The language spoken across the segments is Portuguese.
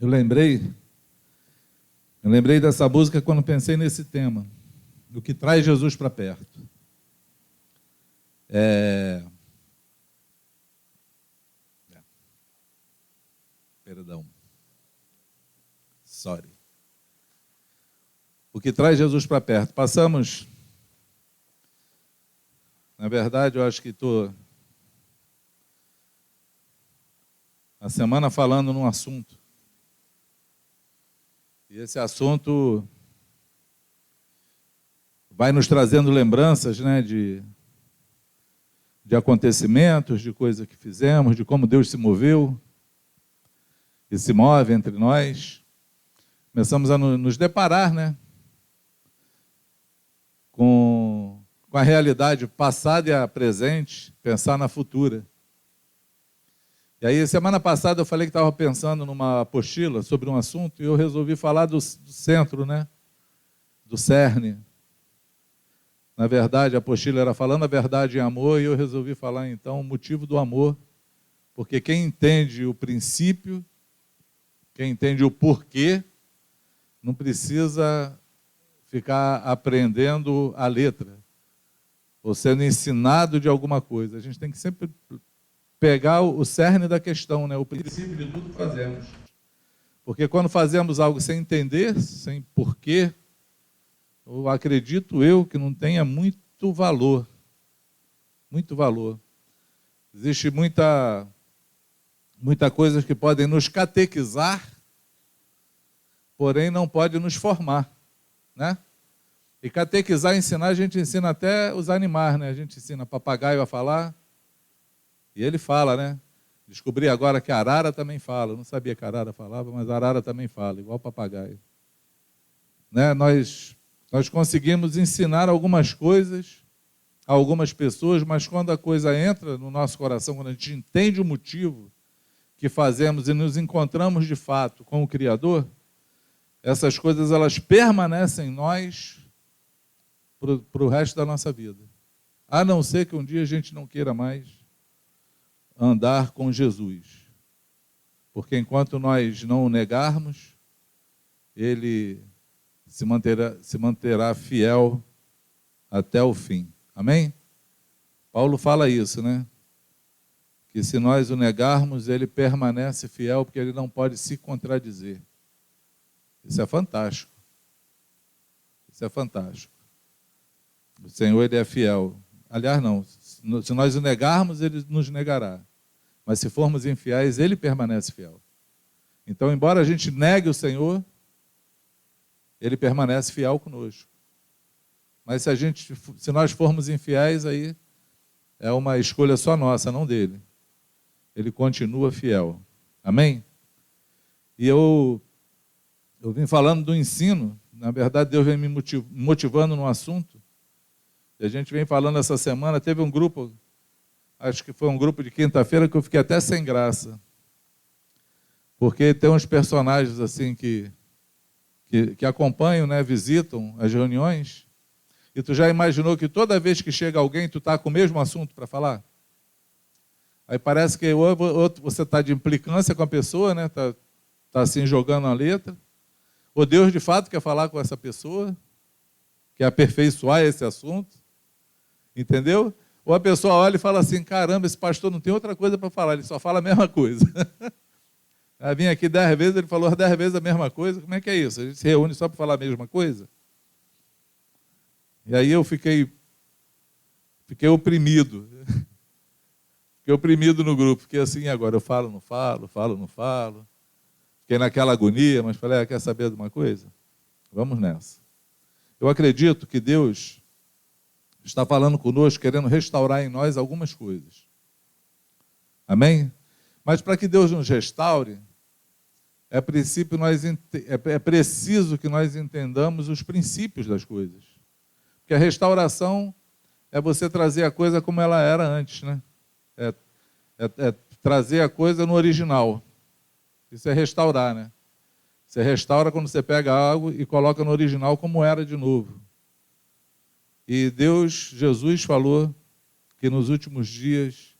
Eu lembrei dessa música quando pensei nesse tema, o que traz Jesus para perto. Perdão. Sorry. O que traz Jesus para perto. Passamos, na verdade, eu acho que estou a semana falando num assunto. E esse assunto vai nos trazendo lembranças, né, de acontecimentos, de coisas que fizemos, de como Deus se moveu e se move entre nós. Começamos a nos deparar, né, com a realidade passada e a presente, pensar na futura. E aí, semana passada, eu falei que estava pensando numa apostila sobre um assunto e eu resolvi falar do centro, né? Do cerne. Na verdade, a apostila era falando a verdade em amor e eu resolvi falar, então, o motivo do amor. Porque quem entende o princípio, quem entende o porquê, não precisa ficar aprendendo a letra ou sendo ensinado de alguma coisa. A gente tem que sempre pegar o cerne da questão, né? O princípio de tudo que fazemos. Porque quando fazemos algo sem entender, sem porquê, eu acredito que não tenha muito valor. Muito valor. Existe muita coisa que podem nos catequizar, porém não pode nos formar, né? E catequizar, ensinar, a gente ensina até os animais, né? A gente ensina papagaio a falar, e ele fala, né? Descobri agora que a arara também fala. Eu não sabia que a arara falava, mas a arara também fala, igual o papagaio. Né? Nós conseguimos ensinar algumas coisas a algumas pessoas, mas quando a coisa entra no nosso coração, quando a gente entende o motivo que fazemos e nos encontramos de fato com o Criador, essas coisas elas permanecem em nós para o resto da nossa vida. A não ser que um dia a gente não queira mais andar com Jesus. Porque enquanto nós não o negarmos, ele se manterá fiel até o fim. Amém? Paulo fala isso, né? Que se nós o negarmos, ele permanece fiel, porque ele não pode se contradizer. Isso é fantástico. Isso é fantástico. O Senhor, ele é fiel. Aliás, não. Se nós o negarmos, ele nos negará. Mas se formos infiéis, ele permanece fiel. Então, embora a gente negue o Senhor, ele permanece fiel conosco. Mas se nós formos infiéis, aí é uma escolha só nossa, não dele. Ele continua fiel. Amém? E eu vim falando do ensino. Na verdade, Deus vem me motivando no assunto. E a gente vem falando essa semana. Teve um grupo, acho que foi um grupo de quinta-feira, que eu fiquei até sem graça. Porque tem uns personagens assim que acompanham, né, visitam as reuniões. E tu já imaginou que toda vez que chega alguém, tu está com o mesmo assunto para falar? Aí parece que ou você está de implicância com a pessoa, né? Tá assim jogando a letra. Ou Deus de fato quer falar com essa pessoa, quer aperfeiçoar esse assunto. Entendeu? Ou a pessoa olha e fala assim, caramba, esse pastor não tem outra coisa para falar, ele só fala a mesma coisa. Eu vim aqui 10 vezes, ele falou 10 vezes a mesma coisa. Como é que é isso? A gente se reúne só para falar a mesma coisa? E aí eu fiquei oprimido. Fiquei oprimido no grupo. Fiquei assim, agora eu falo, não falo, falo, não falo. Fiquei naquela agonia, mas falei, quer saber de uma coisa? Vamos nessa. Eu acredito que Deus está falando conosco, querendo restaurar em nós algumas coisas. Amém? Mas para que Deus nos restaure, é preciso que nós entendamos os princípios das coisas. Porque a restauração é você trazer a coisa como ela era antes, né? É trazer a coisa no original. Isso é restaurar, né? Você restaura quando você pega algo e coloca no original como era de novo. E Jesus falou que nos últimos dias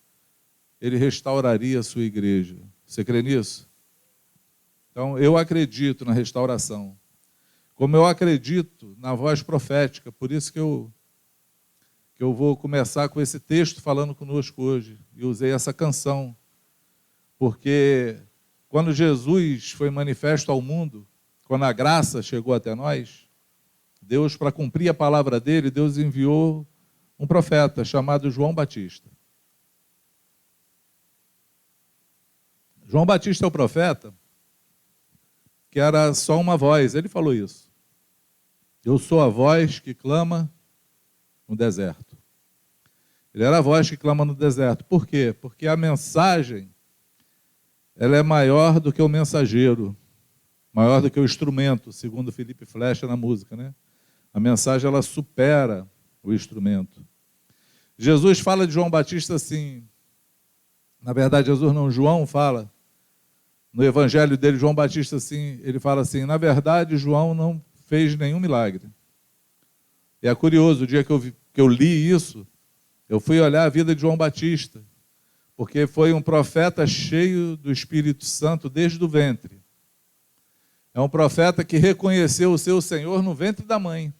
ele restauraria a sua igreja. Você crê nisso? Então, eu acredito na restauração. Como eu acredito na voz profética, por isso que eu vou começar com esse texto falando conosco hoje. E usei essa canção, porque quando Jesus foi manifesto ao mundo, quando a graça chegou até nós, Deus, para cumprir a palavra dele, Deus enviou um profeta chamado João Batista. João Batista é o profeta que era só uma voz, ele falou isso. Eu sou a voz que clama no deserto. Ele era a voz que clama no deserto. Por quê? Porque a mensagem, ela é maior do que o mensageiro, maior do que o instrumento, segundo Felipe Flecha na música, né? A mensagem, ela supera o instrumento. Jesus fala de João Batista assim, na verdade, Jesus não, João fala, no evangelho dele, João Batista, assim, ele fala assim, na verdade, João não fez nenhum milagre. E é curioso, o dia que eu li isso, eu fui olhar a vida de João Batista, porque foi um profeta cheio do Espírito Santo desde o ventre. É um profeta que reconheceu o seu Senhor no ventre da mãe.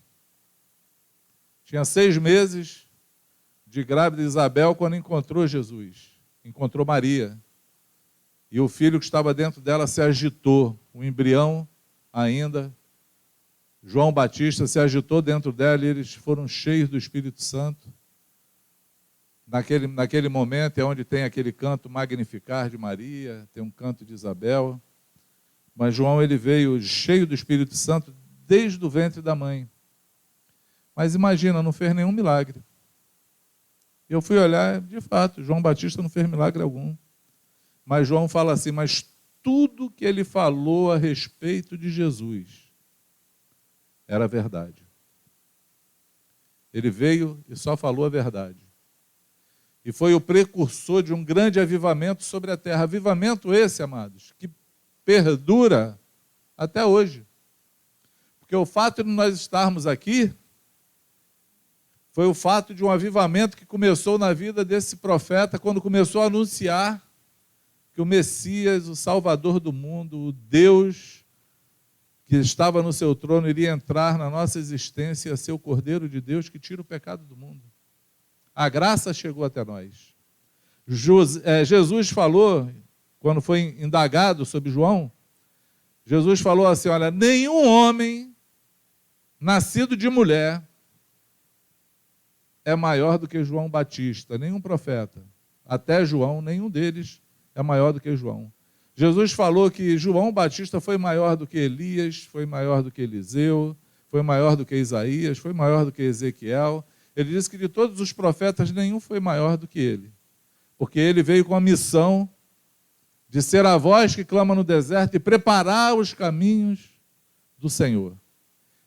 Tinha 6 meses de grávida Isabel quando encontrou Jesus, encontrou Maria. E o filho que estava dentro dela se agitou, o embrião ainda, João Batista se agitou dentro dela e eles foram cheios do Espírito Santo. Naquele momento é onde tem aquele canto Magnificar de Maria, tem um canto de Isabel. Mas João, ele veio cheio do Espírito Santo desde o ventre da mãe. Mas imagina, não fez nenhum milagre. Eu fui olhar, de fato, João Batista não fez milagre algum. Mas João fala assim, mas tudo que ele falou a respeito de Jesus era verdade. Ele veio e só falou a verdade. E foi o precursor de um grande avivamento sobre a terra. Avivamento esse, amados, que perdura até hoje. Porque o fato de nós estarmos aqui foi o fato de um avivamento que começou na vida desse profeta quando começou a anunciar que o Messias, o Salvador do mundo, o Deus que estava no seu trono, iria entrar na nossa existência e ia ser o Cordeiro de Deus que tira o pecado do mundo. A graça chegou até nós. Jesus falou, quando foi indagado sobre João, Jesus falou assim, olha, nenhum homem nascido de mulher é maior do que João Batista, nenhum profeta. Até João, nenhum deles é maior do que João. Jesus falou que João Batista foi maior do que Elias, foi maior do que Eliseu, foi maior do que Isaías, foi maior do que Ezequiel. Ele disse que de todos os profetas, nenhum foi maior do que ele. Porque ele veio com a missão de ser a voz que clama no deserto e preparar os caminhos do Senhor.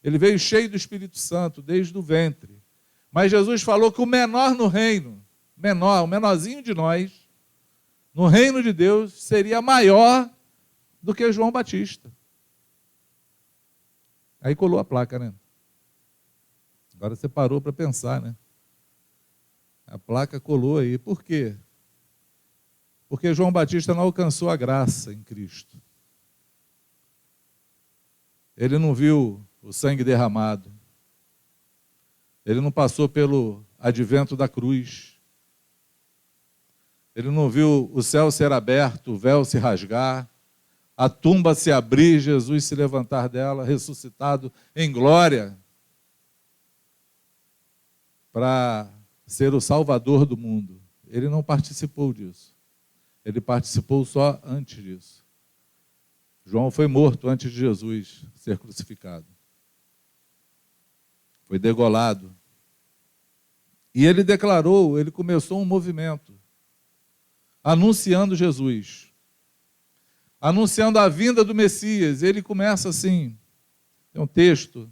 Ele veio cheio do Espírito Santo, desde o ventre. Mas Jesus falou que o menor no reino, o menorzinho de nós, no reino de Deus, seria maior do que João Batista. Aí colou a placa, né? Agora você parou para pensar, né? A placa colou aí. Por quê? Porque João Batista não alcançou a graça em Cristo. Ele não viu o sangue derramado. Ele não passou pelo advento da cruz. Ele não viu o céu ser aberto, o véu se rasgar, a tumba se abrir, Jesus se levantar dela, ressuscitado em glória, para ser o Salvador do mundo. Ele não participou disso. Ele participou só antes disso. João foi morto antes de Jesus ser crucificado. Foi degolado. E ele declarou, ele começou um movimento, anunciando Jesus, anunciando a vinda do Messias. Ele começa assim, tem um texto,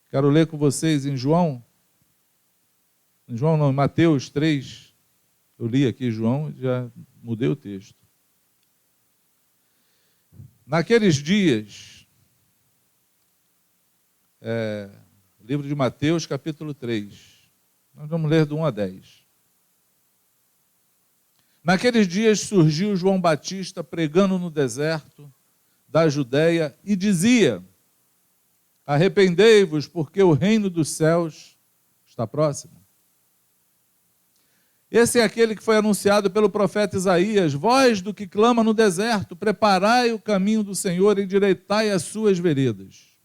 quero ler com vocês em Mateus 3, eu li aqui João, já mudei o texto. Naqueles dias, livro de Mateus, capítulo 3, nós vamos ler do 1 a 10. Naqueles dias surgiu João Batista pregando no deserto, da Judéia e dizia: arrependei-vos, porque o reino dos céus está próximo. Esse é aquele que foi anunciado pelo profeta Isaías: voz do que clama no deserto, preparai o caminho do Senhor, endireitai as suas veredas.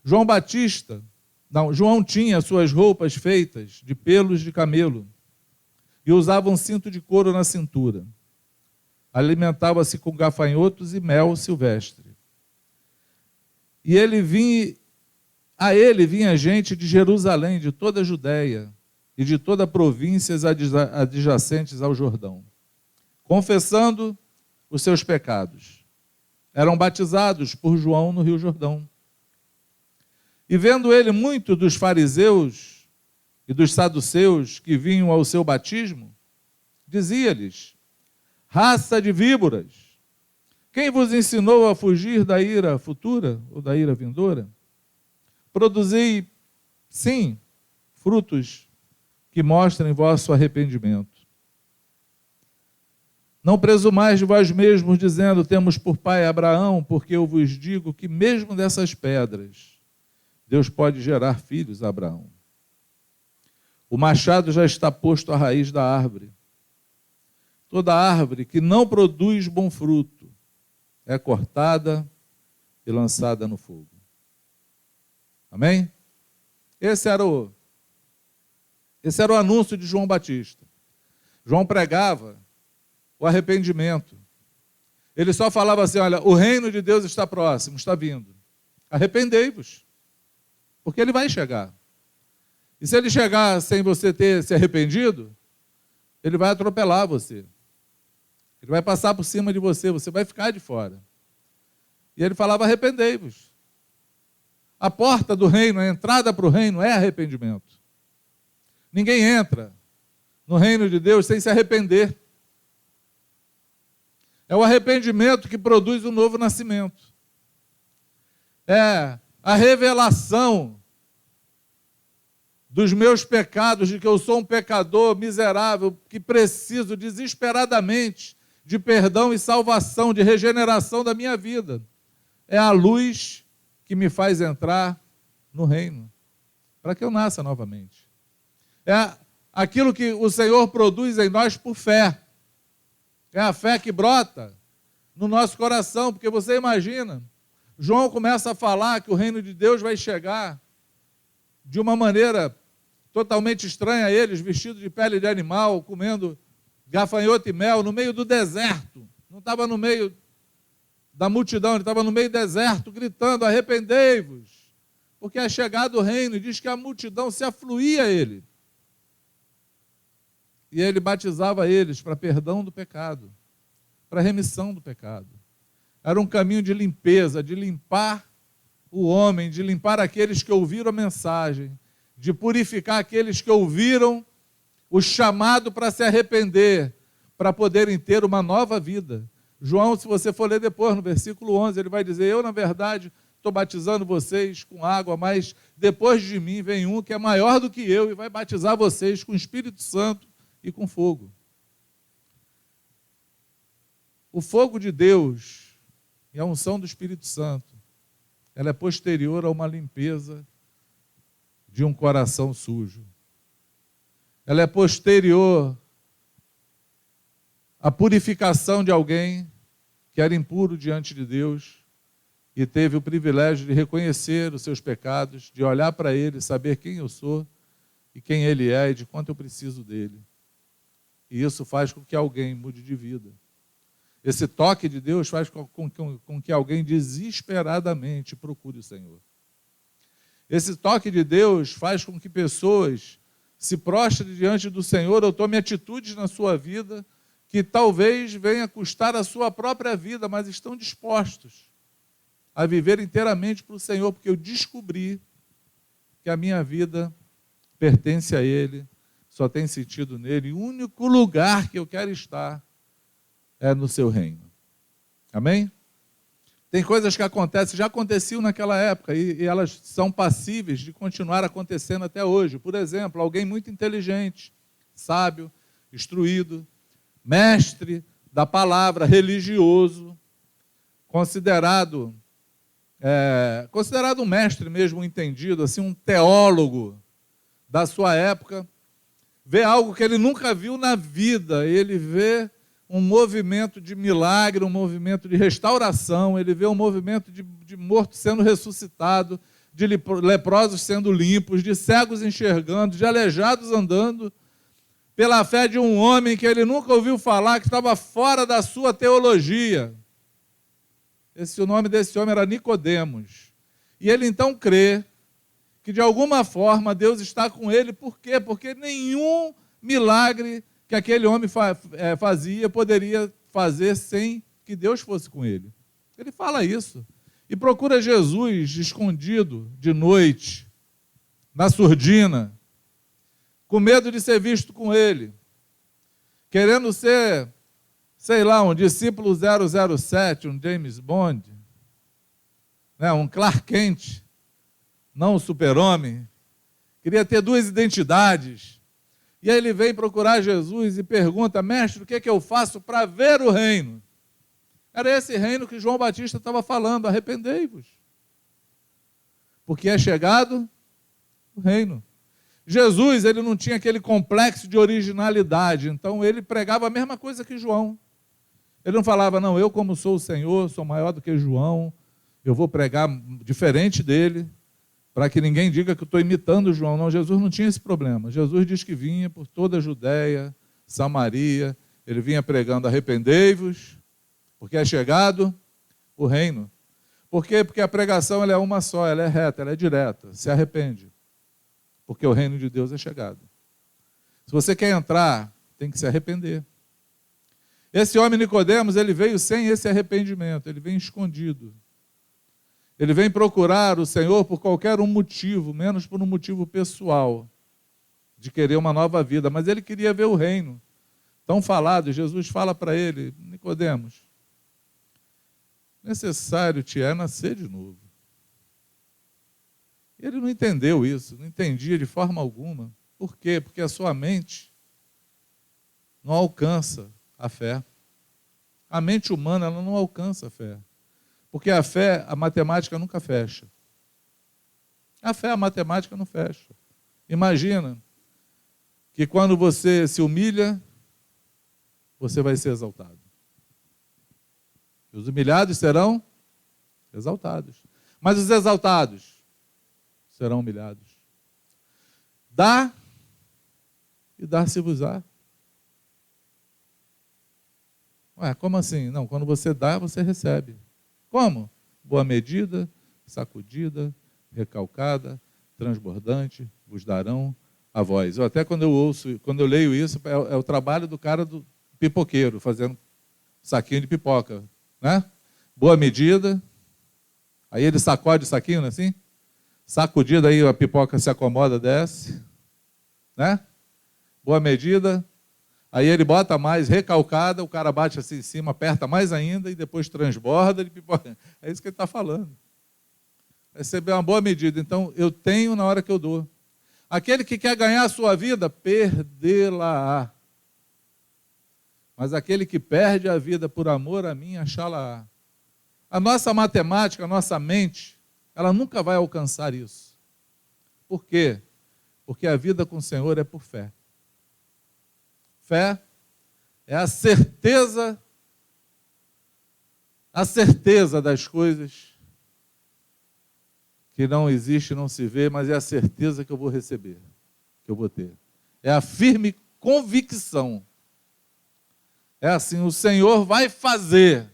João tinha suas roupas feitas de pelos de camelo e usava um cinto de couro na cintura. Alimentava-se com gafanhotos e mel silvestre. E a ele vinha gente de Jerusalém, de toda a Judéia e de toda a províncias adjacentes ao Jordão, confessando os seus pecados. Eram batizados por João no Rio Jordão. E vendo ele muito dos fariseus e dos saduceus que vinham ao seu batismo, dizia-lhes: raça de víboras, quem vos ensinou a fugir da ira futura ou da ira vindoura? Produzi, sim, frutos que mostrem vosso arrependimento. Não presumais de vós mesmos, dizendo: temos por pai Abraão, porque eu vos digo que mesmo dessas pedras Deus pode gerar filhos a Abraão. O machado já está posto à raiz da árvore. Toda árvore que não produz bom fruto é cortada e lançada no fogo. Amém? Esse era o anúncio de João Batista. João pregava o arrependimento. Ele só falava assim: olha, o reino de Deus está próximo, está vindo. Arrependei-vos, porque ele vai chegar. E se ele chegar sem você ter se arrependido, ele vai atropelar você. Ele vai passar por cima de você, você vai ficar de fora. E ele falava: arrependei-vos. A porta do reino, a entrada para o reino é arrependimento. Ninguém entra no reino de Deus sem se arrepender. É o arrependimento que produz o novo nascimento. É a revelação dos meus pecados, de que eu sou um pecador miserável, que preciso desesperadamente de perdão e salvação, de regeneração da minha vida. É a luz que me faz entrar no reino, para que eu nasça novamente. É aquilo que o Senhor produz em nós por fé. É a fé que brota no nosso coração, porque você imagina, João começa a falar que o reino de Deus vai chegar de uma maneira totalmente estranha a eles, vestidos de pele de animal, comendo gafanhoto e mel, no meio do deserto. Não estava no meio da multidão, ele estava no meio do deserto, gritando: arrependei-vos, porque é chegado o reino. E diz que a multidão se afluía a ele. E ele batizava eles para perdão do pecado, para remissão do pecado. Era um caminho de limpeza, de limpar o homem, de limpar aqueles que ouviram a mensagem, de purificar aqueles que ouviram o chamado para se arrepender, para poderem ter uma nova vida. João, se você for ler depois, no versículo 11, ele vai dizer: eu, na verdade, estou batizando vocês com água, mas depois de mim vem um que é maior do que eu e vai batizar vocês com o Espírito Santo e com fogo. O fogo de Deus e a unção do Espírito Santo, ela é posterior a uma limpeza de um coração sujo. Ela é posterior à purificação de alguém que era impuro diante de Deus e teve o privilégio de reconhecer os seus pecados, de olhar para ele, saber quem eu sou e quem ele é e de quanto eu preciso dele. E isso faz com que alguém mude de vida. Esse toque de Deus faz com que alguém desesperadamente procure o Senhor. Esse toque de Deus faz com que pessoas se prostrem diante do Senhor ou tomem atitudes na sua vida que talvez venha custar a sua própria vida, mas estão dispostos a viver inteiramente para o Senhor, porque eu descobri que a minha vida pertence a Ele, só tem sentido nele, e o único lugar que eu quero estar é no seu reino. Amém? Tem coisas que acontecem, já aconteciam naquela época, e elas são passíveis de continuar acontecendo até hoje. Por exemplo, alguém muito inteligente, sábio, instruído, mestre da palavra, religioso, considerado um mestre mesmo, um entendido, assim, um teólogo da sua época, vê algo que ele nunca viu na vida. Ele vê um movimento de milagre, um movimento de restauração, ele vê um movimento de morto sendo ressuscitado, de leprosos sendo limpos, de cegos enxergando, de aleijados andando, pela fé de um homem que ele nunca ouviu falar, que estava fora da sua teologia. O nome desse homem era Nicodemos. E ele então crê que de alguma forma Deus está com ele. Por quê? Porque nenhum milagre que aquele homem fazia poderia fazer sem que Deus fosse com ele. Ele fala isso. E procura Jesus escondido de noite, na surdina, com medo de ser visto com ele, querendo ser, sei lá, um discípulo 007, um James Bond, né, um Clark Kent, não um super-homem. Queria ter duas identidades. E aí ele vem procurar Jesus e pergunta: mestre, o que é que eu faço para ver o reino? Era esse reino que João Batista estava falando: arrependei-vos, porque é chegado o reino. Jesus, ele não tinha aquele complexo de originalidade, então ele pregava a mesma coisa que João. Ele não falava: não, eu como sou o Senhor, sou maior do que João, eu vou pregar diferente dele, para que ninguém diga que eu estou imitando João. Não, Jesus não tinha esse problema. Jesus diz que vinha por toda a Judéia, Samaria, ele vinha pregando: arrependei-vos, porque é chegado o reino. Por quê? Porque a pregação ela é uma só, ela é reta, ela é direta. Se arrepende, porque o reino de Deus é chegado. Se você quer entrar, tem que se arrepender. Esse homem Nicodemos, ele veio sem esse arrependimento, ele vem escondido. Ele vem procurar o Senhor por qualquer um motivo, menos por um motivo pessoal, de querer uma nova vida, mas ele queria ver o reino. Tão falado, Jesus fala para ele: Nicodemos, necessário te é nascer de novo. Ele não entendeu isso, não entendia de forma alguma. Por quê? Porque a sua mente não alcança a fé. A mente humana ela não alcança a fé. Porque a fé, a matemática nunca fecha. A fé, a matemática não fecha. Imagina que quando você se humilha, você vai ser exaltado. Os humilhados serão exaltados. Mas os exaltados serão humilhados. Dá e dar-se-vos-á. Ué, como assim? Não, quando você dá, você recebe. Como? Boa medida, sacudida, recalcada, transbordante, vos darão a voz. Até quando eu leio isso, é o trabalho do cara do pipoqueiro, fazendo saquinho de pipoca, né? Boa medida, aí ele sacode o saquinho, não é assim? Sacudida, aí a pipoca se acomoda, desce, né? Boa medida, aí ele bota mais, recalcada, o cara bate assim em cima, aperta mais ainda e depois transborda de pipoca. É isso que ele está falando. Receber uma boa medida. Então, eu tenho na hora que eu dou. Aquele que quer ganhar a sua vida, perdê-la-á. Mas aquele que perde a vida por amor a mim, achá-la-á. A nossa matemática, a nossa mente, ela nunca vai alcançar isso. Por quê? Porque a vida com o Senhor é por fé. Fé é a certeza das coisas que não existe, não se vê, mas é a certeza que eu vou receber, que eu vou ter. É a firme convicção. É assim, o Senhor vai fazer,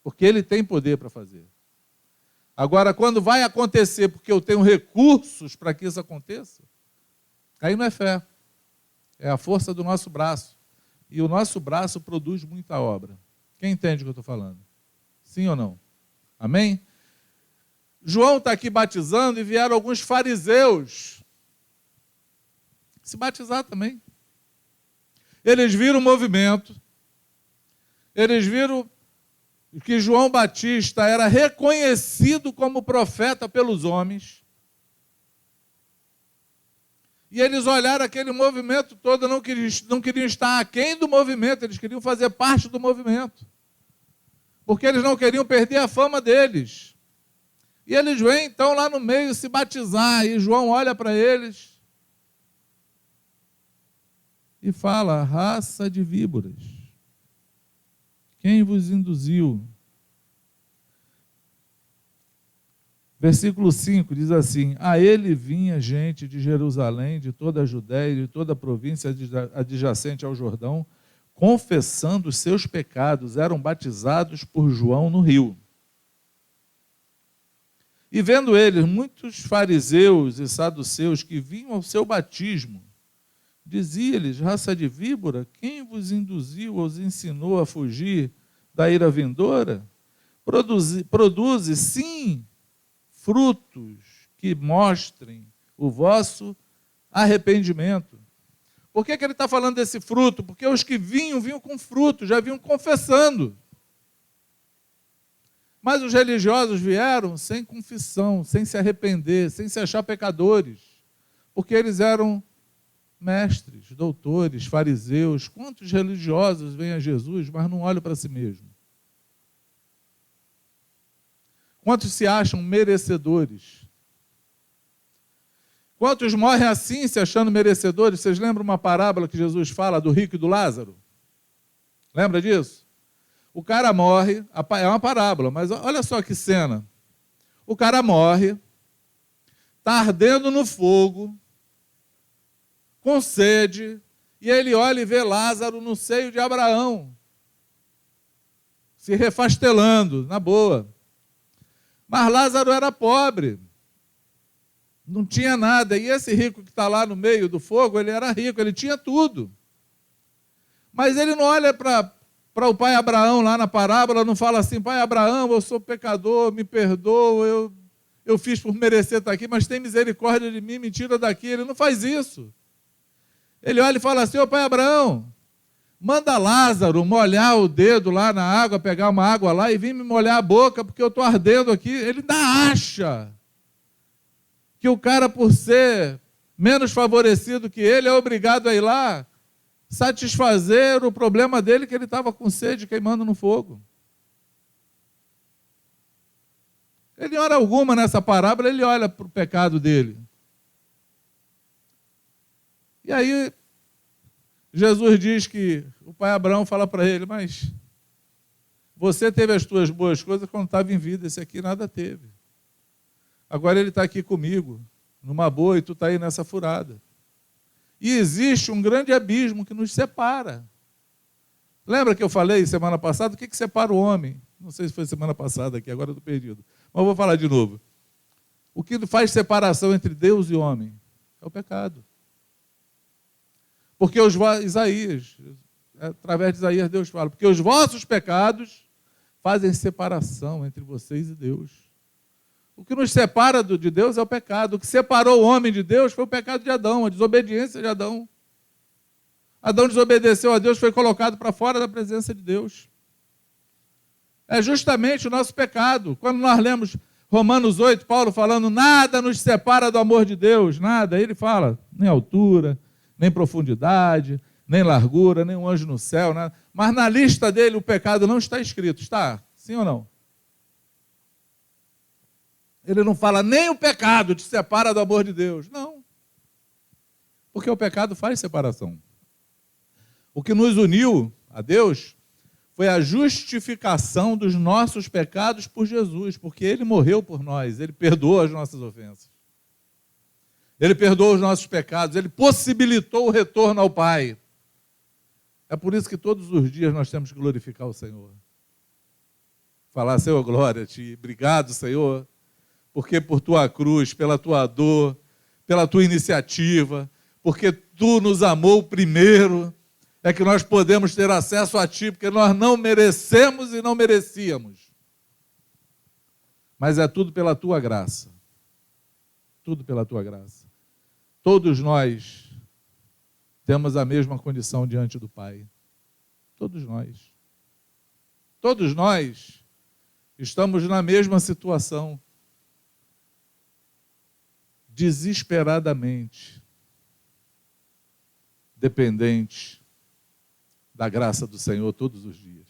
porque Ele tem poder para fazer. Agora, quando vai acontecer, porque eu tenho recursos para que isso aconteça, aí não é fé. É a força do nosso braço. E o nosso braço produz muita obra. Quem entende o que eu estou falando? Sim ou não? Amém? João está aqui batizando e vieram alguns fariseus se batizar também. Eles viram o movimento, eles viram que João Batista era reconhecido como profeta pelos homens. E eles olharam aquele movimento todo, não queriam estar aquém do movimento, eles queriam fazer parte do movimento. porque eles não queriam perder a fama deles. E eles vêm, então, lá no meio se batizar, e João olha para eles e fala: raça de víboras, quem vos induziu? Versículo 5 diz assim: a ele vinha gente de Jerusalém, de toda a Judéia, de toda a província adjacente ao Jordão, confessando os seus pecados, eram batizados por João no rio. E vendo eles muitos fariseus e saduceus que vinham ao seu batismo, dizia-lhes: raça de víbora, quem vos induziu ou os ensinou a fugir da ira vindoura? Produze, sim, frutos que mostrem o vosso arrependimento. Por que ele está falando desse fruto? Porque os que vinham com fruto, já vinham confessando. Mas os religiosos vieram sem confissão, sem se arrepender, sem se achar pecadores, porque eles eram mestres, doutores, fariseus. Quantos religiosos vêm a Jesus, mas não olham para si mesmo? Quantos se acham merecedores? Quantos morrem assim, se achando merecedores? Vocês lembram uma parábola que Jesus fala do rico e do Lázaro? Lembra disso? O cara morre, é uma parábola, mas olha só que cena. O cara morre, está ardendo no fogo, com sede, e ele olha e vê Lázaro no seio de Abraão, se refastelando, na boa. Mas Lázaro era pobre, não tinha nada, e esse rico que está lá no meio do fogo, ele era rico, ele tinha tudo. Mas ele não olha para o pai Abraão lá na parábola, não fala assim: pai Abraão, eu sou pecador, me perdoa, eu fiz por merecer estar aqui, mas tem misericórdia de mim, me tira daqui. Ele não faz isso. Ele olha e fala assim: ô pai Abraão, manda Lázaro molhar o dedo lá na água, pegar uma água lá e vir me molhar a boca, porque eu estou ardendo aqui. Ele ainda acha que o cara, por ser menos favorecido que ele, é obrigado a ir lá satisfazer o problema dele, que ele estava com sede, queimando no fogo. Ele, em hora alguma, nessa parábola, ele olha para o pecado dele. E aí, Jesus diz que o pai Abraão fala para ele: mas você teve as tuas boas coisas quando estava em vida, esse aqui nada teve. Agora ele está aqui comigo, numa boa, e tu está aí nessa furada. E existe um grande abismo que nos separa. Lembra que eu falei semana passada? O que separa o homem? Não sei se foi semana passada aqui, agora eu estou perdido. Mas eu vou falar de novo. O que faz separação entre Deus e homem é o pecado. Porque Isaías, através de Isaías, Deus fala: porque os vossos pecados fazem separação entre vocês e Deus. O que nos separa de Deus é o pecado. O que separou o homem de Deus foi o pecado de Adão, a desobediência de Adão. Adão desobedeceu a Deus, foi colocado para fora da presença de Deus. É justamente o nosso pecado. Quando nós lemos Romanos 8, Paulo falando: nada nos separa do amor de Deus, nada. Ele fala: nem altura, nem profundidade, nem largura, nem um anjo no céu, nada. Mas na lista dele o pecado não está escrito, está? Sim ou não? Ele não fala: nem o pecado te separa do amor de Deus. Não. Porque o pecado faz separação. O que nos uniu a Deus foi a justificação dos nossos pecados por Jesus, porque Ele morreu por nós, Ele perdoou as nossas ofensas. Ele perdoou os nossos pecados, Ele possibilitou o retorno ao Pai. É por isso que todos os dias nós temos que glorificar o Senhor. Falar: Senhor, glória a Ti. Obrigado, Senhor, porque por Tua cruz, pela Tua dor, pela Tua iniciativa, porque Tu nos amou primeiro, é que nós podemos ter acesso a Ti, porque nós não merecemos e não merecíamos. Mas é tudo pela Tua graça. Tudo pela Tua graça. Todos nós temos a mesma condição diante do Pai. Todos nós. Todos nós estamos na mesma situação. Desesperadamente dependentes da graça do Senhor todos os dias.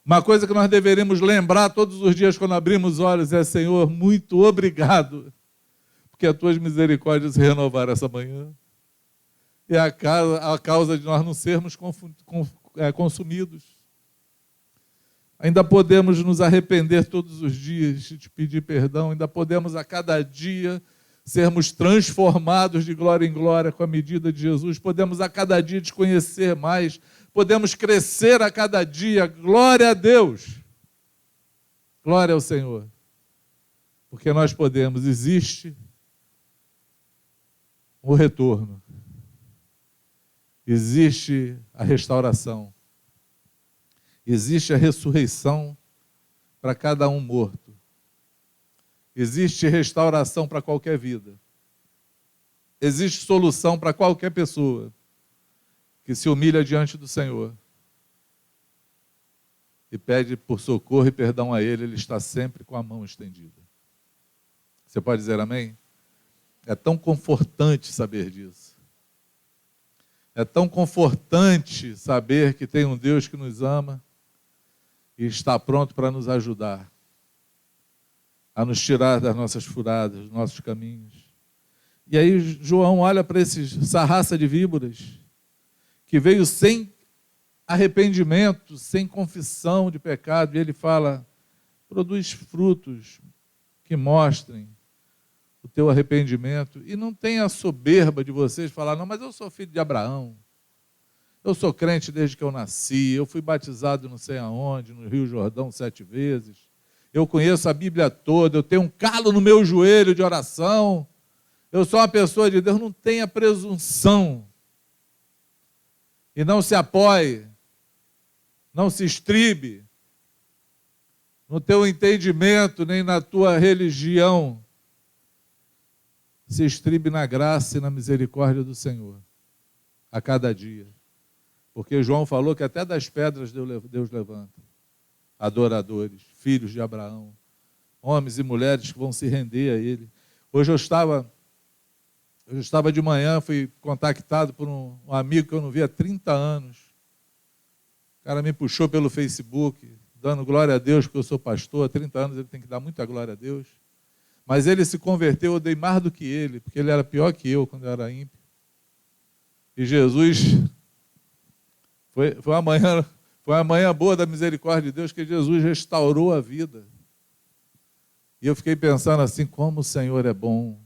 Uma coisa que nós deveríamos lembrar todos os dias quando abrimos os olhos é: Senhor, muito obrigado, porque as tuas misericórdias se renovaram essa manhã. É a causa de nós não sermos consumidos. Ainda podemos nos arrepender todos os dias e te pedir perdão. Ainda podemos a cada dia sermos transformados de glória em glória com a medida de Jesus. Podemos a cada dia te conhecer mais. Podemos crescer a cada dia. Glória a Deus. Glória ao Senhor. Porque nós podemos. Existe o retorno. Existe a restauração. Existe a ressurreição para cada um morto. Existe restauração para qualquer vida. Existe solução para qualquer pessoa que se humilha diante do Senhor e pede por socorro e perdão a Ele. Ele está sempre com a mão estendida. Você pode dizer amém? É tão confortante saber disso. É tão confortante saber que tem um Deus que nos ama e está pronto para nos ajudar a nos tirar das nossas furadas, dos nossos caminhos. E aí João olha para essa raça de víboras que veio sem arrependimento, sem confissão de pecado, e ele fala: produz frutos que mostrem o teu arrependimento, e não tenha a soberba de vocês falar: não, mas eu sou filho de Abraão, eu sou crente desde que eu nasci, eu fui batizado não sei aonde, no Rio Jordão 7 vezes, eu conheço a Bíblia toda, eu tenho um calo no meu joelho de oração, eu sou uma pessoa de Deus. Não tenha presunção e não se apoie, não se estribe no teu entendimento, nem na tua religião. Se estribe na graça e na misericórdia do Senhor, a cada dia. Porque João falou que até das pedras Deus levanta adoradores, filhos de Abraão, homens e mulheres que vão se render a Ele. Hoje eu estava de manhã, fui contactado por um amigo que eu não via há 30 anos. O cara me puxou pelo Facebook, dando glória a Deus, porque eu sou pastor, há 30 anos ele tem que dar muita glória a Deus. Mas ele se converteu, eu dei mais do que ele, porque ele era pior que eu quando eu era ímpio. E Jesus, foi uma manhã boa da misericórdia de Deus, que Jesus restaurou a vida. E eu fiquei pensando assim: como o Senhor é bom.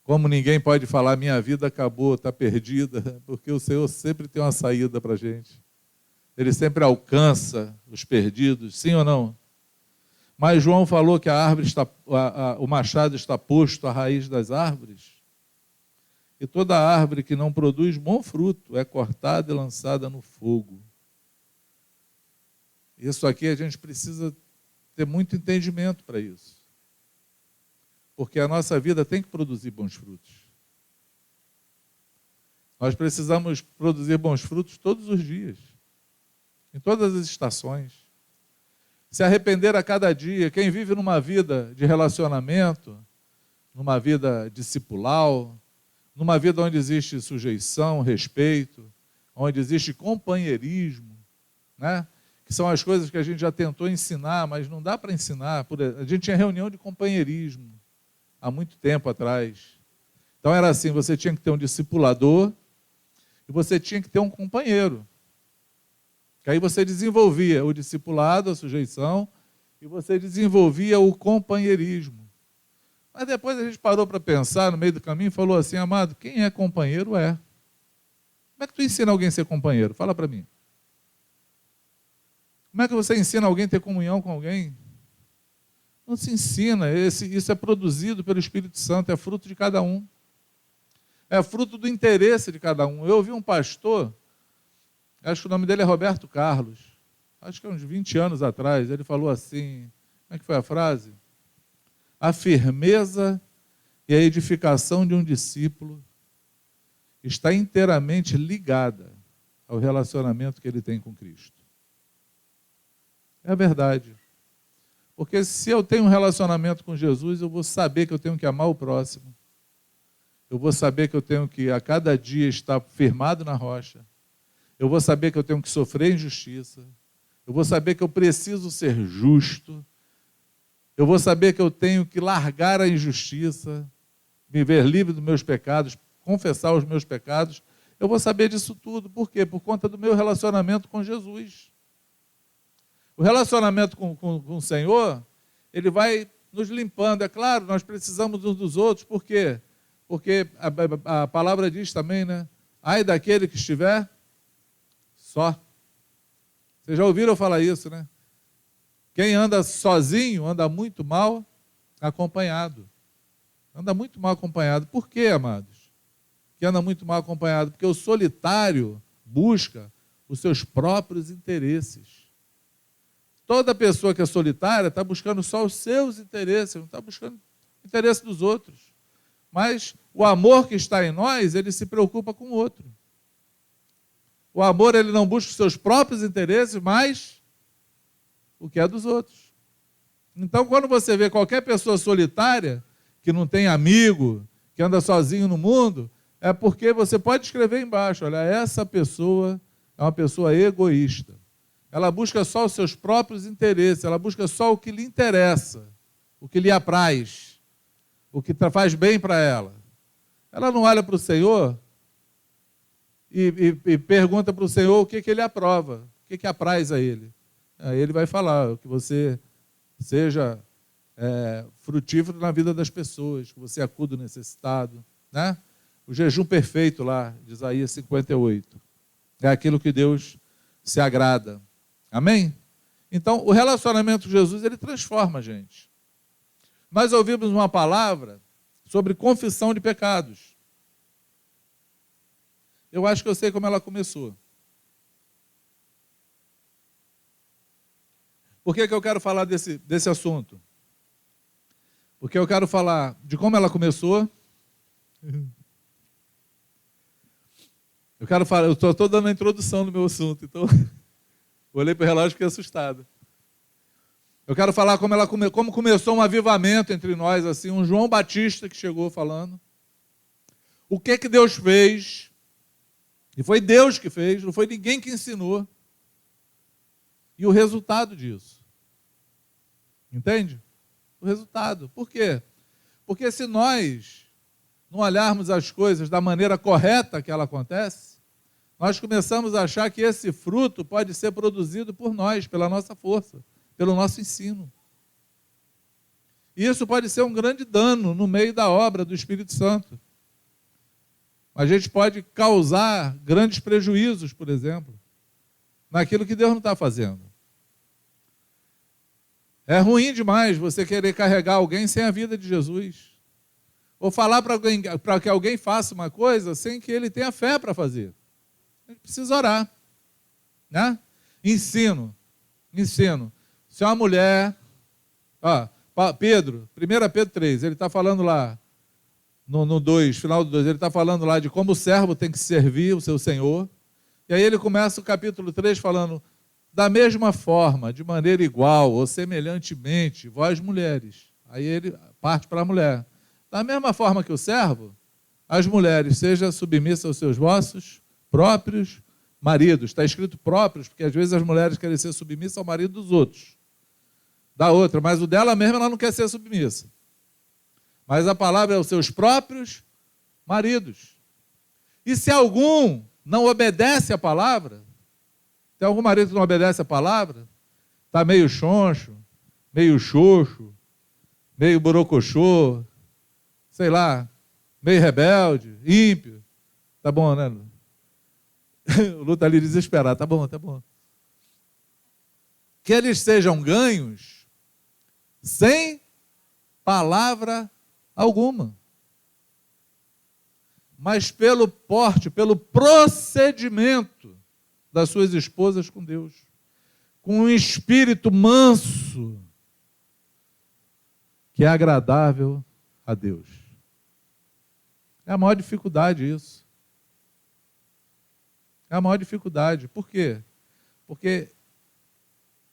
Como ninguém pode falar: minha vida acabou, está perdida, porque o Senhor sempre tem uma saída para a gente. Ele sempre alcança os perdidos, sim ou não? Mas João falou que o machado está posto à raiz das árvores, e toda árvore que não produz bom fruto é cortada e lançada no fogo. Isso aqui a gente precisa ter muito entendimento para isso, porque a nossa vida tem que produzir bons frutos. Nós precisamos produzir bons frutos todos os dias, em todas as estações. Se arrepender a cada dia. Quem vive numa vida de relacionamento, numa vida discipular, numa vida onde existe sujeição, respeito, onde existe companheirismo, né? Que são as coisas que a gente já tentou ensinar, mas não dá para ensinar. A gente tinha reunião de companheirismo há muito tempo atrás. Então era assim: você tinha que ter um discipulador e você tinha que ter um companheiro. Que aí você desenvolvia o discipulado, a sujeição, e você desenvolvia o companheirismo. Mas depois a gente parou para pensar no meio do caminho e falou assim: amado, quem é companheiro é. Como é que tu ensina alguém a ser companheiro? Fala para mim. Como é que você ensina alguém a ter comunhão com alguém? Não se ensina. Isso é produzido pelo Espírito Santo, é fruto de cada um. É fruto do interesse de cada um. Eu ouvi um pastor, acho que o nome dele é Roberto Carlos, acho que uns 20 anos atrás, ele falou assim, como é que foi a frase? A firmeza e a edificação de um discípulo está inteiramente ligada ao relacionamento que ele tem com Cristo. É verdade. Porque se eu tenho um relacionamento com Jesus, eu vou saber que eu tenho que amar o próximo. Eu vou saber que eu tenho que, a cada dia, estar firmado na rocha. Eu vou saber que eu tenho que sofrer injustiça. eu vou saber que eu preciso ser justo, eu vou saber que eu tenho que largar a injustiça, me ver livre dos meus pecados, confessar os meus pecados. Eu vou saber disso tudo. Por quê? Por conta do meu relacionamento com Jesus. O relacionamento com o Senhor, ele vai nos limpando. É claro, nós precisamos uns dos outros. Por quê? Porque a palavra diz também, né? Ai daquele que estiver só. Vocês já ouviram falar isso, né? Quem anda sozinho anda muito mal acompanhado. Anda muito mal acompanhado. Por quê, amados? Que anda muito mal acompanhado? Porque o solitário busca os seus próprios interesses. Toda pessoa que é solitária está buscando só os seus interesses, não está buscando o interesse dos outros. Mas o amor que está em nós, ele se preocupa com o outro. O amor, ele não busca os seus próprios interesses, mas o que é dos outros. Então, quando você vê qualquer pessoa solitária, que não tem amigo, que anda sozinho no mundo, é porque você pode escrever embaixo, olha, essa pessoa é uma pessoa egoísta. Ela busca só os seus próprios interesses, ela busca só o que lhe interessa, o que lhe apraz, o que faz bem para ela. Ela não olha para o Senhor e pergunta para o Senhor o que ele aprova, o que apraz a ele. Aí ele vai falar que você seja frutífero na vida das pessoas, que você acuda o necessitado, né? O jejum perfeito lá, de Isaías 58, é aquilo que Deus se agrada. Amém? Então, o relacionamento com Jesus, ele transforma a gente. Nós ouvimos uma palavra sobre confissão de pecados. Eu acho que eu sei como ela começou. Por que eu quero falar desse assunto? Porque eu quero falar de como ela começou. Eu estou dando a introdução no meu assunto, então olhei para o relógio e fiquei assustado. Eu quero falar como começou um avivamento entre nós, assim, um João Batista que chegou falando. O que Deus fez, e foi Deus que fez, não foi ninguém que ensinou. E o resultado disso. Entende? O resultado. Por quê? Porque se nós não olharmos as coisas da maneira correta que ela acontece, nós começamos a achar que esse fruto pode ser produzido por nós, pela nossa força, pelo nosso ensino. E isso pode ser um grande dano no meio da obra do Espírito Santo. A gente pode causar grandes prejuízos, por exemplo, naquilo que Deus não está fazendo. É ruim demais você querer carregar alguém sem a vida de Jesus. Ou falar para que alguém faça uma coisa sem que ele tenha fé para fazer. A gente precisa orar. Né? Ensino. Se é uma mulher... Pedro, 1 Pedro 3, ele está falando lá, no 2, final do 2, ele está falando lá de como o servo tem que servir o seu senhor. E aí ele começa o capítulo 3 falando... Da mesma forma, de maneira igual ou semelhantemente, vós mulheres. Aí ele parte para a mulher. Da mesma forma que o servo, as mulheres sejam submissas aos seus vossos próprios maridos. Está escrito próprios, porque às vezes as mulheres querem ser submissas ao marido dos outros. Da outra, mas o dela mesma ela não quer ser submissa. Mas a palavra é os seus próprios maridos. E se algum não obedece à palavra, tem algum marido que não obedece a palavra? Está meio choncho, meio xoxo, meio borocochô, sei lá, meio rebelde, ímpio. Tá bom, né? O Lu está ali desesperado. Tá bom. Que eles sejam ganhos sem palavra alguma. Mas pelo porte, pelo procedimento das suas esposas com Deus, com um espírito manso, que é agradável a Deus. É a maior dificuldade isso. É a maior dificuldade. Por quê? Porque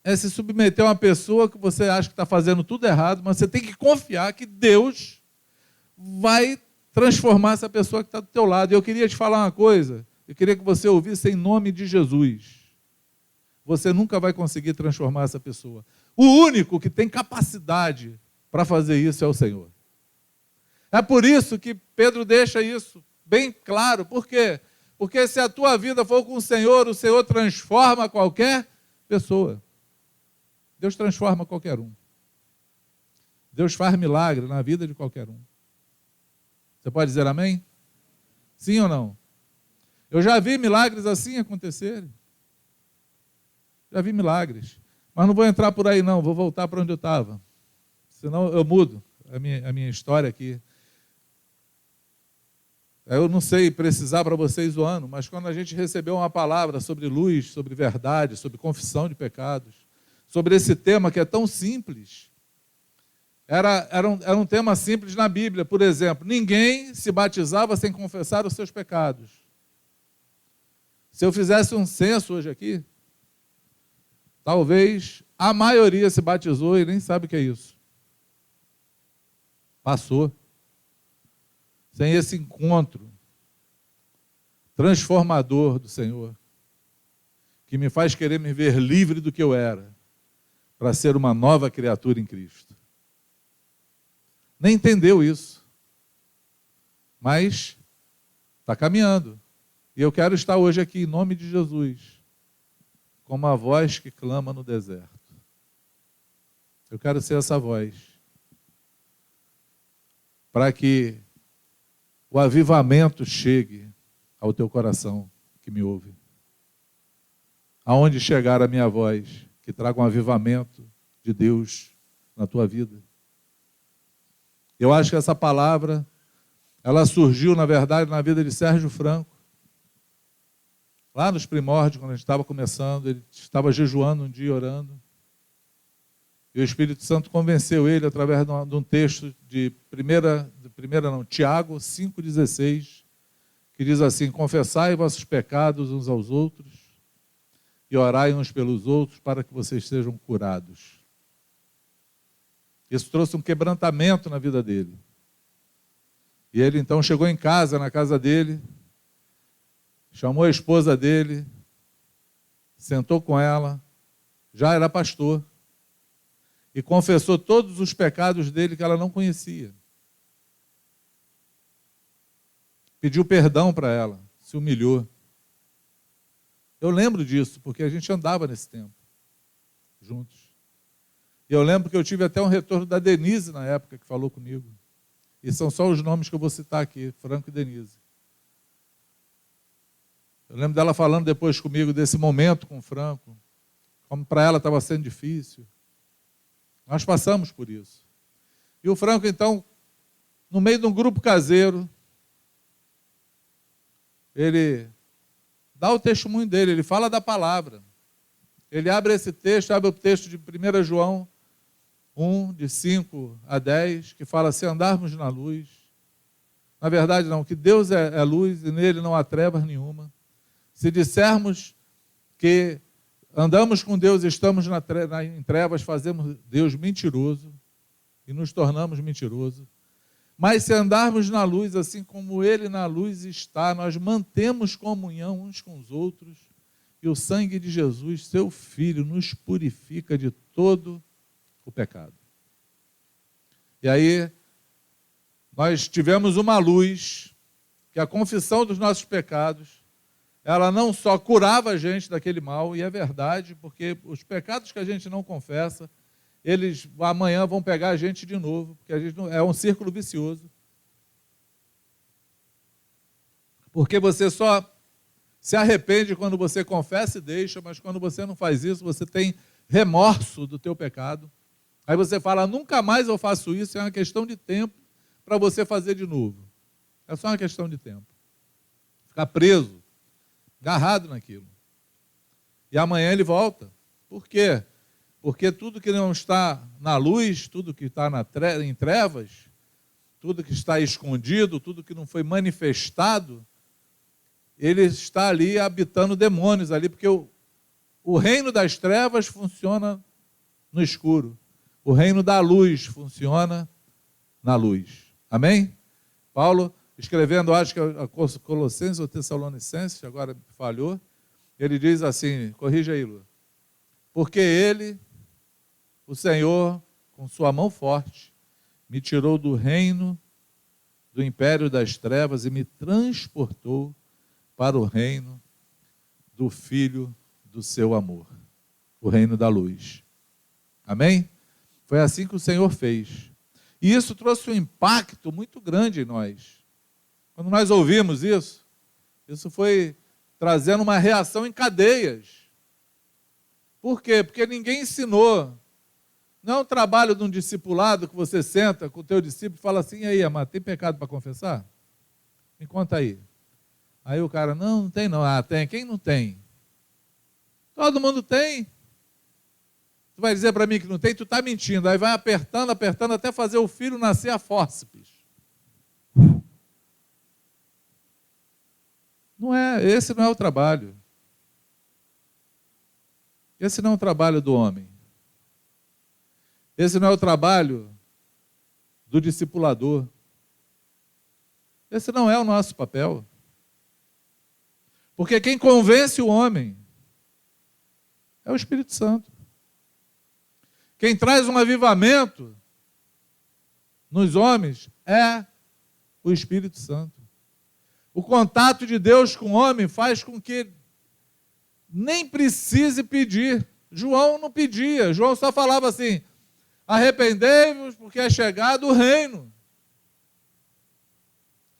é se submeter a uma pessoa que você acha que está fazendo tudo errado, mas você tem que confiar que Deus vai transformar essa pessoa que está do teu lado. E eu queria te falar uma coisa. Eu queria que você ouvisse em nome de Jesus. você nunca vai conseguir transformar essa pessoa. O único que tem capacidade para fazer isso é o Senhor. É por isso que Pedro deixa isso bem claro. Por quê? Porque se a tua vida for com o Senhor transforma qualquer pessoa. Deus transforma qualquer um. Deus faz milagre na vida de qualquer um. Você pode dizer amém? Sim ou não? Eu já vi milagres assim acontecerem. Já vi milagres. Mas não vou entrar por aí não, vou voltar para onde eu estava. Senão eu mudo a minha história aqui. Eu não sei precisar para vocês o ano, mas quando a gente recebeu uma palavra sobre luz, sobre verdade, sobre confissão de pecados, sobre esse tema que é tão simples, era um tema simples na Bíblia. Por exemplo, ninguém se batizava sem confessar os seus pecados. Se eu fizesse um censo hoje aqui, talvez a maioria se batizou e nem sabe o que é isso. Passou. Sem esse encontro transformador do Senhor, que me faz querer me ver livre do que eu era, para ser uma nova criatura em Cristo. Nem entendeu isso, mas está caminhando. E eu quero estar hoje aqui, em nome de Jesus, como a voz que clama no deserto. Eu quero ser essa voz, para que o avivamento chegue ao teu coração que me ouve. Aonde chegar a minha voz, que traga um avivamento de Deus na tua vida. Eu acho que essa palavra, ela surgiu, na verdade, na vida de Sérgio Franco. Lá nos primórdios, quando a gente estava começando, ele estava jejuando um dia, orando. E o Espírito Santo convenceu ele através de um texto de Tiago 5,16, que diz assim: confessai vossos pecados uns aos outros e orai uns pelos outros para que vocês sejam curados. Isso trouxe um quebrantamento na vida dele. E ele então chegou em casa, na casa dele, chamou a esposa dele, sentou com ela, já era pastor, e confessou todos os pecados dele que ela não conhecia. Pediu perdão para ela, se humilhou. Eu lembro disso, porque a gente andava nesse tempo, juntos. E eu lembro que eu tive até um retorno da Denise na época, que falou comigo. E são só os nomes que eu vou citar aqui, Franco e Denise. Eu lembro dela falando depois comigo desse momento com o Franco, como para ela estava sendo difícil. Nós passamos por isso. E o Franco, então, no meio de um grupo caseiro, ele dá o testemunho dele, ele fala da palavra. Ele abre esse texto, abre o texto de 1 João 1, de 5 a 10, que fala: se andarmos na luz, na verdade não, que Deus é luz e nele não há trevas nenhuma. Se dissermos que andamos com Deus e estamos em trevas, fazemos Deus mentiroso e nos tornamos mentirosos. Mas se andarmos na luz, assim como Ele na luz está, nós mantemos comunhão uns com os outros, e o sangue de Jesus, seu Filho, nos purifica de todo o pecado. E aí, nós tivemos uma luz, que a confissão dos nossos pecados, ela não só curava a gente daquele mal, e é verdade, porque os pecados que a gente não confessa, eles amanhã vão pegar a gente de novo, porque a gente é um círculo vicioso. Porque você só se arrepende quando você confessa e deixa, mas quando você não faz isso, você tem remorso do teu pecado. Aí você fala: nunca mais eu faço isso, é uma questão de tempo para você fazer de novo. É só uma questão de tempo. Ficar preso, agarrado naquilo. E amanhã ele volta. Por quê? Porque tudo que não está na luz, tudo que está em trevas, tudo que está escondido, tudo que não foi manifestado, ele está ali habitando demônios ali, porque o reino das trevas funciona no escuro. O reino da luz funciona na luz. Amém? Paulo, escrevendo, acho que a Colossenses ou Tessalonicenses, agora falhou, ele diz assim, corrija aí, Lu. Porque ele, o Senhor, com sua mão forte, me tirou do reino, do império das trevas e me transportou para o reino do Filho do seu amor, o reino da luz. Amém? Foi assim que o Senhor fez. E isso trouxe um impacto muito grande em nós. Quando nós ouvimos isso, isso foi trazendo uma reação em cadeias. Por quê? Porque ninguém ensinou. Não é um trabalho de um discipulado que você senta com o teu discípulo e fala assim: e aí, amado, tem pecado para confessar? Me conta aí. Aí o cara: não tem não. Ah, tem. Quem não tem? Todo mundo tem. Tu vai dizer para mim que não tem? Tu está mentindo. Aí vai apertando, apertando, até fazer o filho nascer a fórceps. Não é, esse não é o trabalho. Esse não é o trabalho do homem. Esse não é o trabalho do discipulador. Esse não é o nosso papel. Porque quem convence o homem é o Espírito Santo. Quem traz um avivamento nos homens é o Espírito Santo. O contato de Deus com o homem faz com que nem precise pedir. João não pedia, João só falava assim: arrependei-vos porque é chegado o reino.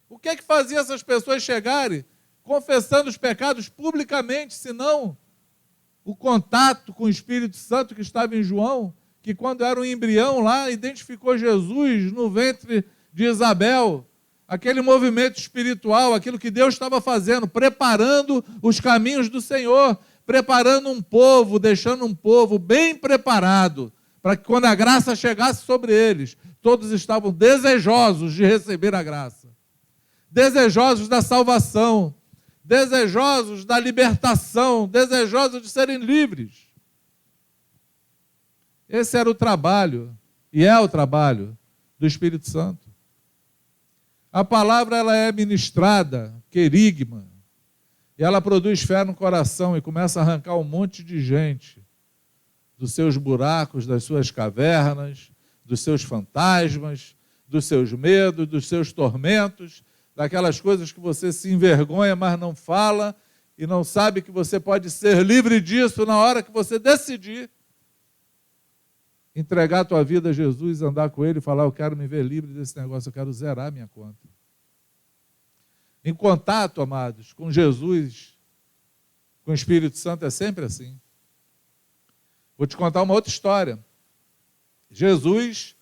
O que é que fazia essas pessoas chegarem confessando os pecados publicamente, senão o contato com o Espírito Santo que estava em João, que quando era um embrião lá, identificou Jesus no ventre de Isabel. Aquele movimento espiritual, aquilo que Deus estava fazendo, preparando os caminhos do Senhor, preparando um povo, deixando um povo bem preparado, para que quando a graça chegasse sobre eles, todos estavam desejosos de receber a graça, desejosos da salvação, desejosos da libertação, desejosos de serem livres. Esse era o trabalho, e é o trabalho do Espírito Santo. A palavra ela é ministrada, querigma, e ela produz fé no coração e começa a arrancar um monte de gente dos seus buracos, das suas cavernas, dos seus fantasmas, dos seus medos, dos seus tormentos, daquelas coisas que você se envergonha, mas não fala, e não sabe que você pode ser livre disso na hora que você decidir entregar a tua vida a Jesus, andar com Ele e falar: eu quero me ver livre desse negócio, eu quero zerar minha conta. Em contato, amados, com Jesus, com o Espírito Santo, é sempre assim. Vou te contar uma outra história. Jesus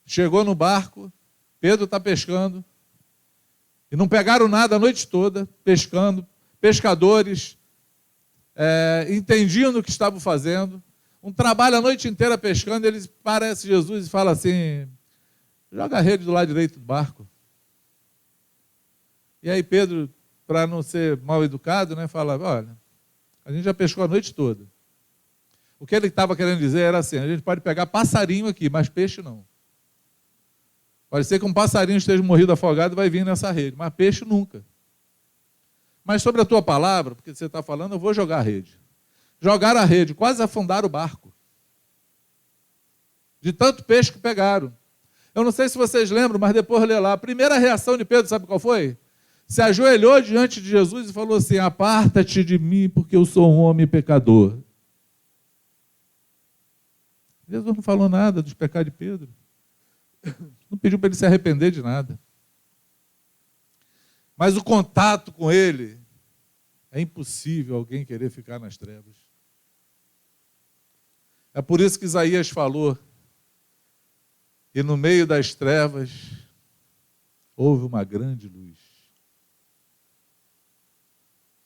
chegou no barco, Pedro está pescando, e não pegaram nada a noite toda, pescando, pescadores, entendiam o que estavam fazendo, um trabalho a noite inteira pescando, eles parecem Jesus e falam assim: joga a rede do lado direito do barco. E aí Pedro, para não ser mal educado, fala: olha, a gente já pescou a noite toda. O que ele estava querendo dizer era assim: a gente pode pegar passarinho aqui, mas peixe não. Pode ser que um passarinho esteja morrido afogado e vai vir nessa rede, mas peixe nunca. Mas sobre a tua palavra, porque você está falando, eu vou jogar a rede. Jogaram a rede, quase afundaram o barco. De tanto peixe que pegaram. Eu não sei se vocês lembram, mas depois lê lá. A primeira reação de Pedro, sabe qual foi? Se ajoelhou diante de Jesus e falou assim: aparta-te de mim, porque eu sou um homem pecador. Jesus não falou nada dos pecados de Pedro. Não pediu para ele se arrepender de nada. Mas o contato com ele, é impossível alguém querer ficar nas trevas. É por isso que Isaías falou: e no meio das trevas houve uma grande luz.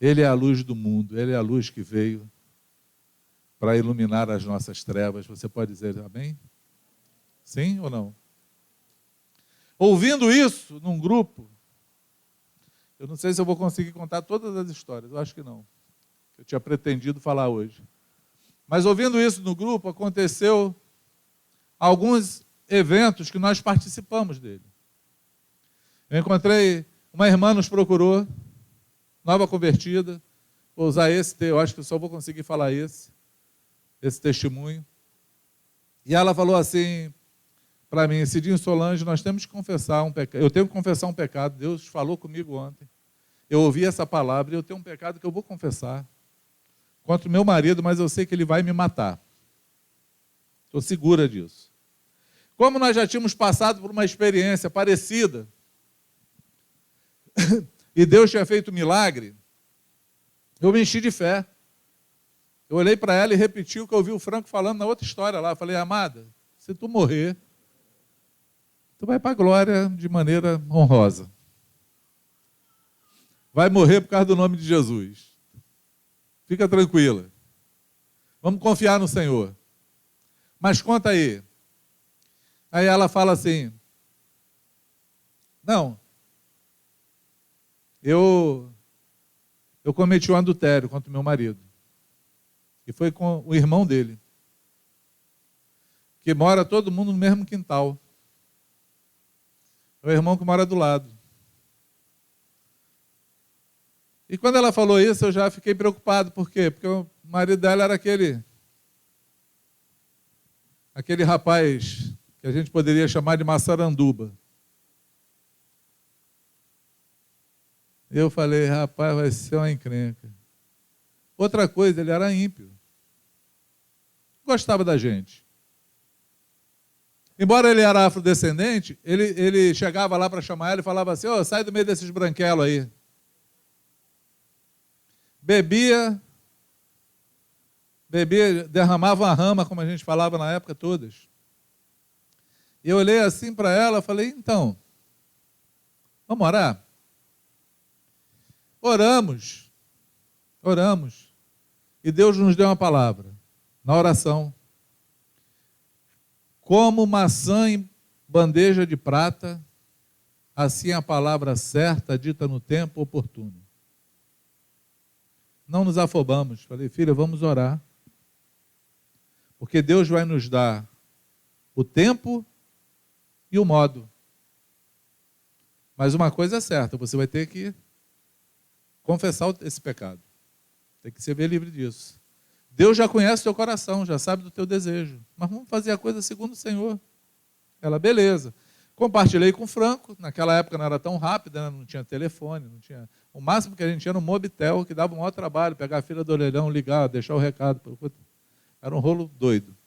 Ele é a luz do mundo, Ele é a luz que veio para iluminar as nossas trevas. Você pode dizer amém? Sim ou não? Ouvindo isso num grupo, eu não sei se eu vou conseguir contar todas as histórias, eu acho que não. Eu tinha pretendido falar hoje. Mas ouvindo isso no grupo, aconteceu alguns eventos que nós participamos dele. Eu encontrei, uma irmã nos procurou, nova convertida, vou usar esse, eu acho que eu só vou conseguir falar esse. esse testemunho. E ela falou assim para mim: Cidinho Solange, nós temos que confessar um pecado. Eu tenho que confessar um pecado. Deus falou comigo ontem. Eu ouvi essa palavra e eu tenho um pecado que eu vou confessar contra o meu marido, mas eu sei que ele vai me matar. Estou segura disso. Como nós já tínhamos passado por uma experiência parecida, e Deus tinha feito um milagre, eu me enchi de fé. Eu olhei para ela e repeti o que eu ouvi o Franco falando na outra história lá. Eu falei: amada, se tu morrer, tu vai para a glória de maneira honrosa. Vai morrer por causa do nome de Jesus. Fica tranquila. Vamos confiar no Senhor. Mas conta aí. Aí ela fala assim: não, eu cometi um adultério contra o meu marido. E foi com o irmão dele, que mora todo mundo no mesmo quintal. É o irmão que mora do lado. E quando ela falou isso, eu já fiquei preocupado. Por quê? Porque o marido dela era aquele rapaz que a gente poderia chamar de maçaranduba. Eu falei: rapaz, vai ser uma encrenca. Outra coisa, ele era ímpio. Gostava da gente. Embora ele era afrodescendente, ele chegava lá para chamar ela e falava assim: ô, sai do meio desses branquelos aí. Bebia, derramava uma rama, como a gente falava na época, todas. E eu olhei assim para ela e falei: então, vamos orar? Oramos. E Deus nos deu uma palavra, na oração. Como maçã em bandeja de prata, assim a palavra certa, dita no tempo oportuno. Não nos afobamos. Falei: filha, vamos orar. Porque Deus vai nos dar o tempo e o modo. Mas uma coisa é certa, você vai ter que confessar esse pecado. Tem que ser bem livre disso. Deus já conhece o teu coração, já sabe do teu desejo. Mas vamos fazer a coisa segundo o Senhor. Ela, beleza. Compartilhei com o Franco. Naquela época não era tão rápida, né? Não tinha telefone, não tinha. O máximo que a gente tinha era um Mobitel, que dava um maior trabalho, pegar a fila do orelhão, ligar, deixar o recado. Era um rolo doido.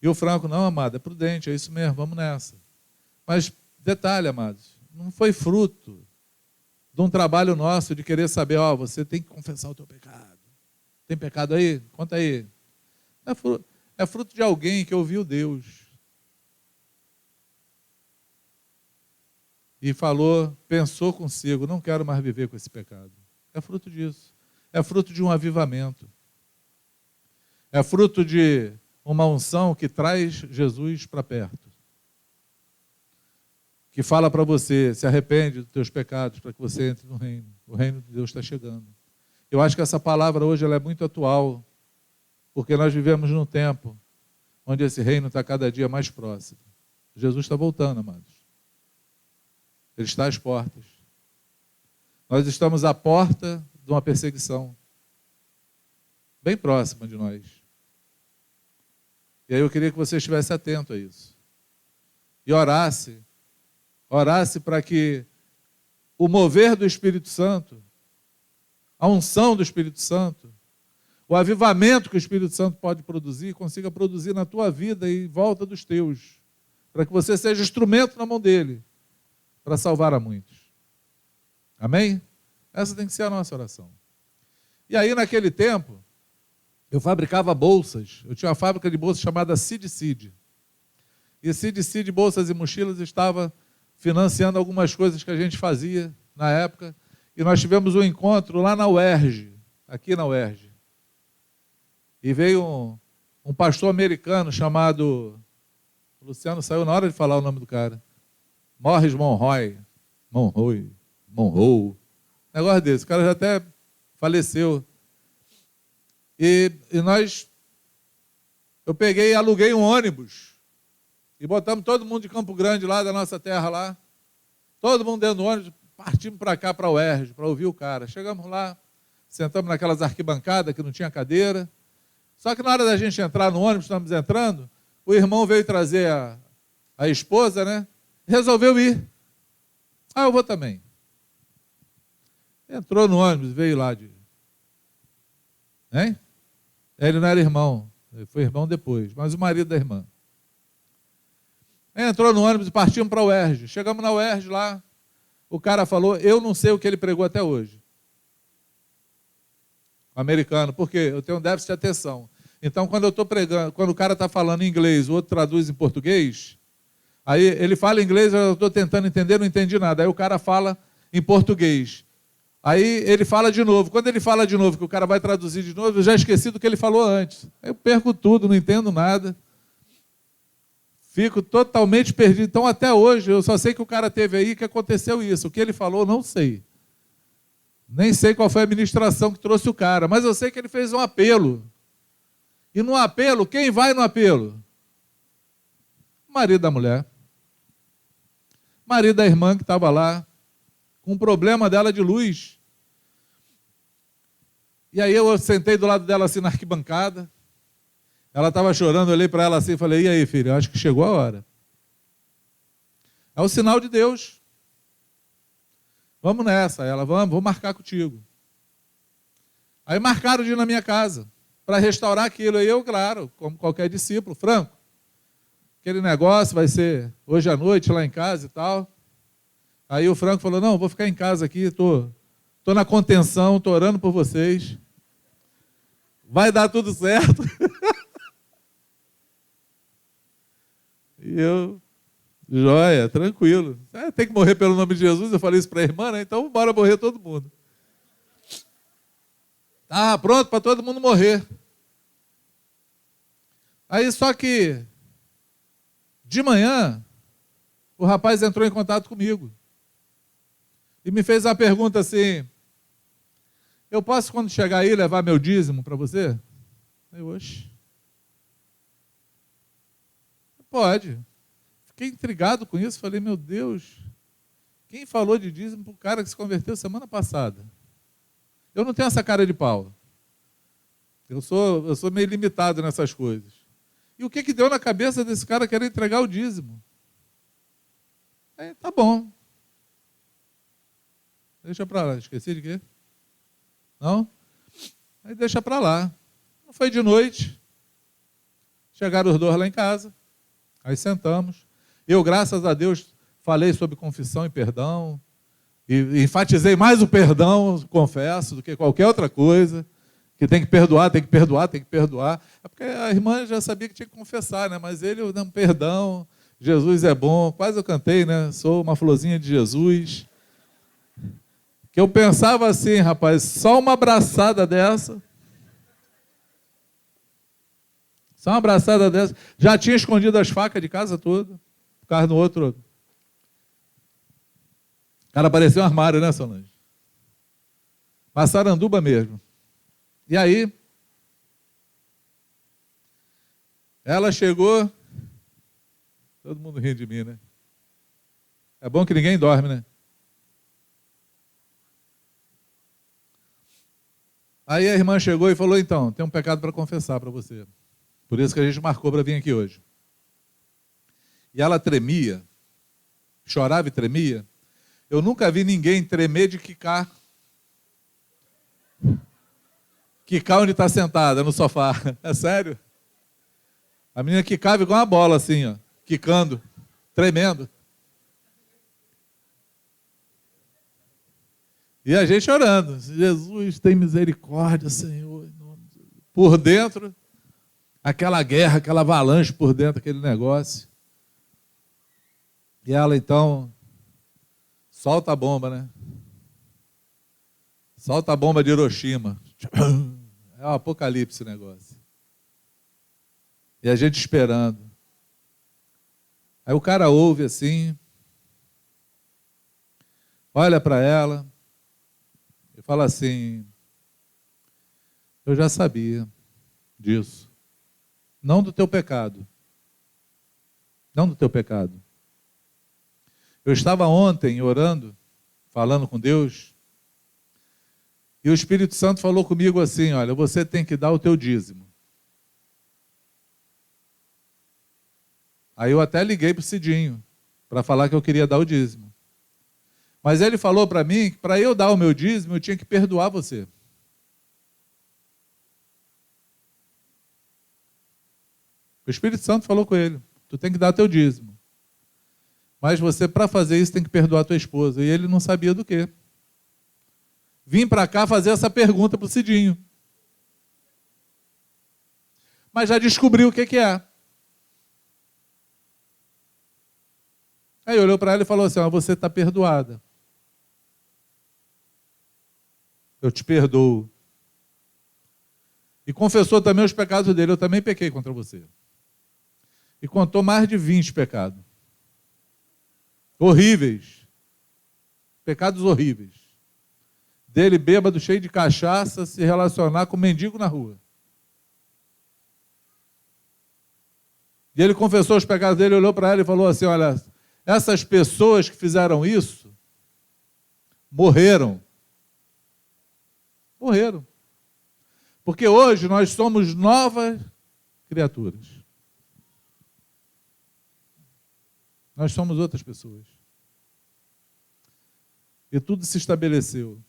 E o Franco: não, amado, é prudente, é isso mesmo, vamos nessa. Mas, detalhe, amados, não foi fruto de um trabalho nosso de querer saber: ó, você tem que confessar o teu pecado. Tem pecado aí? Conta aí. É fruto de alguém que ouviu Deus e falou, pensou consigo: não quero mais viver com esse pecado. É fruto disso. É fruto de um avivamento. É fruto de uma unção que traz Jesus para perto. Que fala para você: se arrepende dos teus pecados para que você entre no reino. O reino de Deus está chegando. Eu acho que essa palavra hoje ela é muito atual, porque nós vivemos num tempo onde esse reino está cada dia mais próximo. Jesus está voltando, amados. Ele está às portas. Nós estamos à porta de uma perseguição bem próxima de nós. E aí eu queria que você estivesse atento a isso. E orasse para que o mover do Espírito Santo, a unção do Espírito Santo, o avivamento que o Espírito Santo pode produzir, consiga produzir na tua vida e em volta dos teus, para que você seja instrumento na mão dele, para salvar a muitos. Amém? Essa tem que ser a nossa oração. E aí, naquele tempo, eu fabricava bolsas. Eu tinha uma fábrica de bolsas chamada Cid Cid. E Cid Cid, bolsas e mochilas, estava financiando algumas coisas que a gente fazia na época. E nós tivemos um encontro lá na UERJ, aqui na UERJ. E veio um pastor americano chamado... O Luciano saiu na hora de falar o nome do cara. Morris Monroe. Negócio desse. O cara já até faleceu. E eu peguei e aluguei um ônibus. E botamos todo mundo de Campo Grande lá, da nossa terra lá. Todo mundo dentro do ônibus. Partimos para cá, para o UERJ, para ouvir o cara. Chegamos lá, sentamos naquelas arquibancadas que não tinha cadeira. Só que na hora da gente entrar no ônibus, estamos entrando, o irmão veio trazer a esposa, né? Resolveu ir. Ah, eu vou também. Entrou no ônibus, veio lá de... Hein? Ele não era irmão, ele foi irmão depois, mas o marido da irmã. Entrou no ônibus e partimos para a UERJ. Chegamos na UERJ lá, o cara falou, eu não sei o que ele pregou até hoje. Americano, porque eu tenho um déficit de atenção. Então, quando eu estou pregando, quando o cara está falando em inglês, o outro traduz em português, aí ele fala em inglês, eu estou tentando entender, não entendi nada. Aí o cara fala em português. Aí ele fala de novo. Quando ele fala de novo, que o cara vai traduzir de novo, eu já esqueci do que ele falou antes. Aí eu perco tudo, não entendo nada. Fico totalmente perdido. Então, até hoje, eu só sei que o cara teve aí, que aconteceu isso. O que ele falou, não sei. Nem sei qual foi a ministração que trouxe o cara, mas eu sei que ele fez um apelo. E no apelo, quem vai no apelo? O marido da mulher. O marido da irmã que estava lá, com um problema dela de luz. E aí eu sentei do lado dela assim na arquibancada. Ela estava chorando, eu olhei para ela assim e falei, e aí, filha, eu acho que chegou a hora. É o sinal de Deus. Vamos nessa. Ela, vou marcar contigo. Aí marcaram de ir na minha casa, para restaurar aquilo. E eu, claro, como qualquer discípulo, franco, aquele negócio vai ser hoje à noite lá em casa e tal. Aí o Franco falou, não, vou ficar em casa aqui, estou na contenção, estou orando por vocês. Vai dar tudo certo. E eu, joia, tranquilo. Tem que morrer pelo nome de Jesus, eu falei isso para a irmã, né? Então bora morrer todo mundo. Tá pronto para todo mundo morrer. Aí só que, de manhã, o rapaz entrou em contato comigo. E me fez uma pergunta assim, eu posso, quando chegar aí, levar meu dízimo para você? Eu, oxe. Pode. Fiquei intrigado com isso, falei, meu Deus, quem falou de dízimo para o cara que se converteu semana passada? Eu não tenho essa cara de pau. Eu sou meio limitado nessas coisas. E o que deu na cabeça desse cara querer entregar o dízimo? Aí, tá bom. Deixa para lá. Esqueci de quê? Não? Aí deixa para lá. Não foi de noite. Chegaram os dois lá em casa. Aí sentamos. Eu, graças a Deus, falei sobre confissão e perdão. E enfatizei mais o perdão, confesso, do que qualquer outra coisa. Que tem que perdoar, tem que perdoar, tem que perdoar. É porque a irmã já sabia que tinha que confessar, né? Mas ele, não, perdão, Jesus é bom. Quase eu cantei, né? Sou uma florzinha de Jesus. Que eu pensava assim, rapaz, só uma abraçada dessa. Só uma abraçada dessa. Já tinha escondido as facas de casa toda. Por causa no outro. O cara parecia um armário, né, Solange? Massaranduba mesmo. E aí, ela chegou. Todo mundo rindo de mim, né? É bom que ninguém dorme, né? Aí a irmã chegou e falou, então, tem um pecado para confessar para você. Por isso que a gente marcou para vir aqui hoje. E ela tremia, chorava e tremia. Eu nunca vi ninguém tremer de quicar. Quicar onde está sentada, no sofá. É sério? A menina quicava igual uma bola assim, ó, quicando, tremendo. E a gente orando, Jesus tem misericórdia, Senhor. Por dentro, aquela guerra, aquela avalanche por dentro, aquele negócio. E ela então, solta a bomba, né? Solta a bomba de Hiroshima. É um apocalipse o negócio. E a gente esperando. Aí o cara ouve assim, olha para ela, e fala assim, eu já sabia disso. Não do teu pecado. Não do teu pecado. Eu estava ontem orando, falando com Deus, e o Espírito Santo falou comigo assim, olha, você tem que dar o teu dízimo. Aí eu até liguei para o Cidinho, para falar que eu queria dar o dízimo. Mas ele falou para mim que para eu dar o meu dízimo, eu tinha que perdoar você. O Espírito Santo falou com ele, tu tem que dar teu dízimo. Mas você, para fazer isso, tem que perdoar a tua esposa. E ele não sabia do quê. Vim para cá fazer essa pergunta para o Cidinho. Mas já descobriu o que é. Aí olhou para ela e falou assim, você está perdoada. Eu te perdoo. E confessou também os pecados dele. Eu também pequei contra você. E contou mais de 20 pecados. Horríveis. Pecados horríveis. Dele bêbado, cheio de cachaça, se relacionar com um mendigo na rua. E ele confessou os pecados dele, olhou para ela e falou assim, olha, essas pessoas que fizeram isso, morreram. Morreram. Porque hoje nós somos novas criaturas. Nós somos outras pessoas. E tudo se estabeleceu.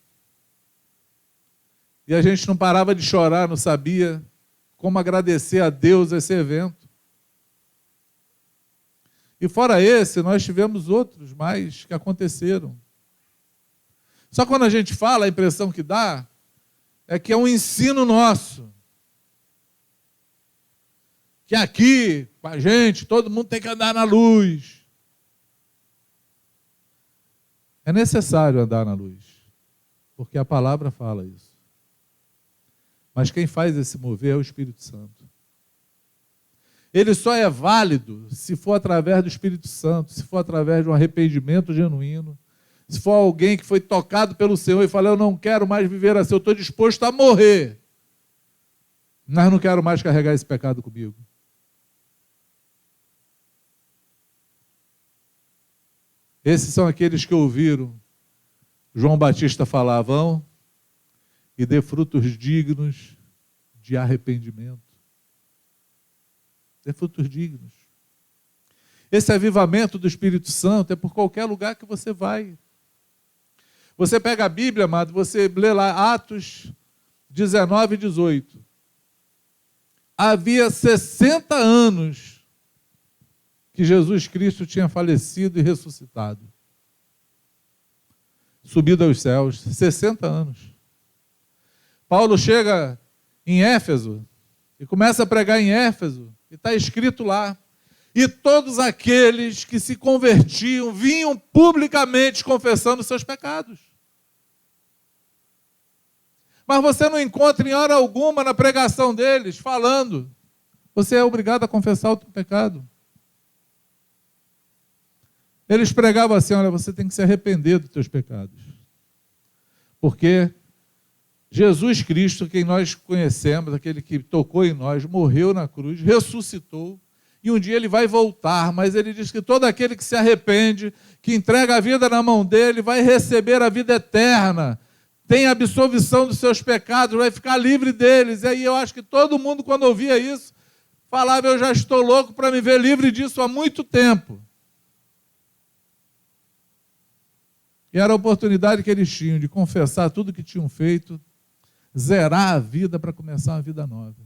E a gente não parava de chorar, não sabia como agradecer a Deus esse evento. E fora esse, nós tivemos outros mais que aconteceram. Só quando a gente fala, a impressão que dá é que é um ensino nosso. Que aqui, com a gente, todo mundo tem que andar na luz. É necessário andar na luz, porque a palavra fala isso. Mas quem faz esse mover é o Espírito Santo. Ele só é válido se for através do Espírito Santo, se for através de um arrependimento genuíno, se for alguém que foi tocado pelo Senhor e fala, eu não quero mais viver assim, eu estou disposto a morrer, mas não quero mais carregar esse pecado comigo. Esses são aqueles que ouviram João Batista falar, vão e dê frutos dignos de arrependimento. Dê frutos dignos. Esse avivamento do Espírito Santo é por qualquer lugar que você vai. Você pega a Bíblia, amado, você lê lá Atos 19 e 18. Havia 60 anos que Jesus Cristo tinha falecido e ressuscitado. Subido aos céus, 60 anos. Paulo chega em Éfeso e começa a pregar em Éfeso, e está escrito lá, e todos aqueles que se convertiam vinham publicamente confessando seus pecados. Mas você não encontra em hora alguma na pregação deles falando, você é obrigado a confessar o teu pecado. Eles pregavam assim, olha, você tem que se arrepender dos teus pecados. Porque Jesus Cristo, quem nós conhecemos, aquele que tocou em nós, morreu na cruz, ressuscitou, e um dia ele vai voltar, mas ele diz que todo aquele que se arrepende, que entrega a vida na mão dele, vai receber a vida eterna, tem absolvição dos seus pecados, vai ficar livre deles. E aí eu acho que todo mundo, quando ouvia isso, falava, eu já estou louco para me ver livre disso há muito tempo. E era a oportunidade que eles tinham de confessar tudo o que tinham feito, zerar a vida para começar uma vida nova.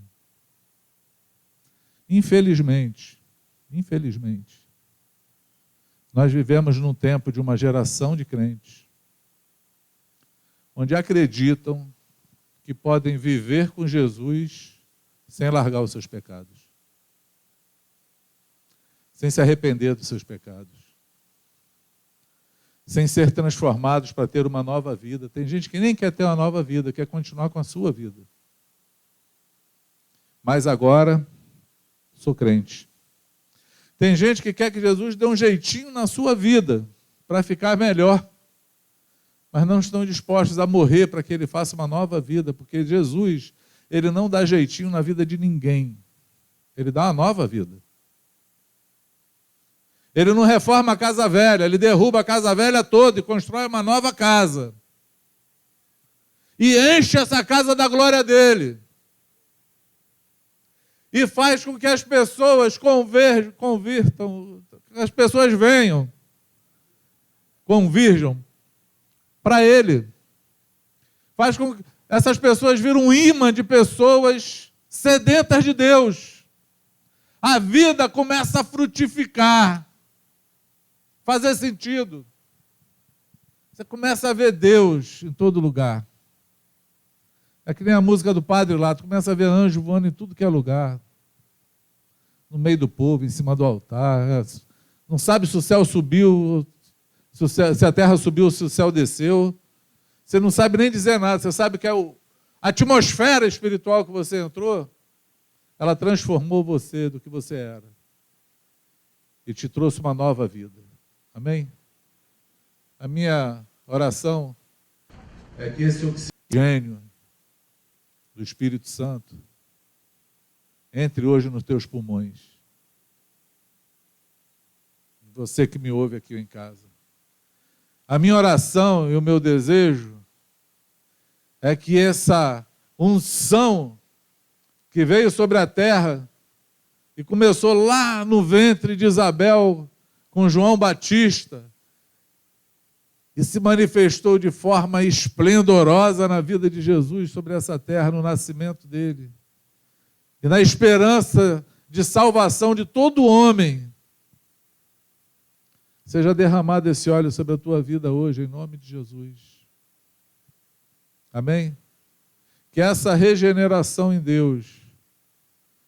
Infelizmente, nós vivemos num tempo de uma geração de crentes, onde acreditam que podem viver com Jesus sem largar os seus pecados, sem se arrepender dos seus pecados, sem ser transformados para ter uma nova vida. Tem gente que nem quer ter uma nova vida, quer continuar com a sua vida. Mas agora, sou crente. Tem gente que quer que Jesus dê um jeitinho na sua vida, para ficar melhor. Mas não estão dispostos a morrer para que ele faça uma nova vida, porque Jesus, ele não dá jeitinho na vida de ninguém. Ele dá uma nova vida. Ele não reforma a casa velha, ele derruba a casa velha toda e constrói uma nova casa. E enche essa casa da glória dele. e faz com que as pessoas convirtam, as pessoas venham, convirjam para Ele. Faz com que essas pessoas viram um imã de pessoas sedentas de Deus. A vida começa a frutificar, fazer sentido. Você começa a ver Deus em todo lugar. É que nem a música do Padre lá, tu começa a ver anjo voando em tudo que é lugar. No meio do povo, em cima do altar. Não sabe se o céu subiu, se a terra subiu, se o céu desceu. Você não sabe nem dizer nada. Você sabe que a atmosfera espiritual que você entrou, ela transformou você do que você era. E te trouxe uma nova vida. Amém? A minha oração é que esse oxigênio do Espírito Santo entre hoje nos teus pulmões. Você que me ouve aqui em casa. A minha oração e o meu desejo é que essa unção que veio sobre a terra e começou lá no ventre de Isabel com João Batista e se manifestou de forma esplendorosa na vida de Jesus sobre essa terra, no nascimento dele. E na esperança de salvação de todo homem, seja derramado esse óleo sobre a tua vida hoje, em nome de Jesus. Amém? Que essa regeneração em Deus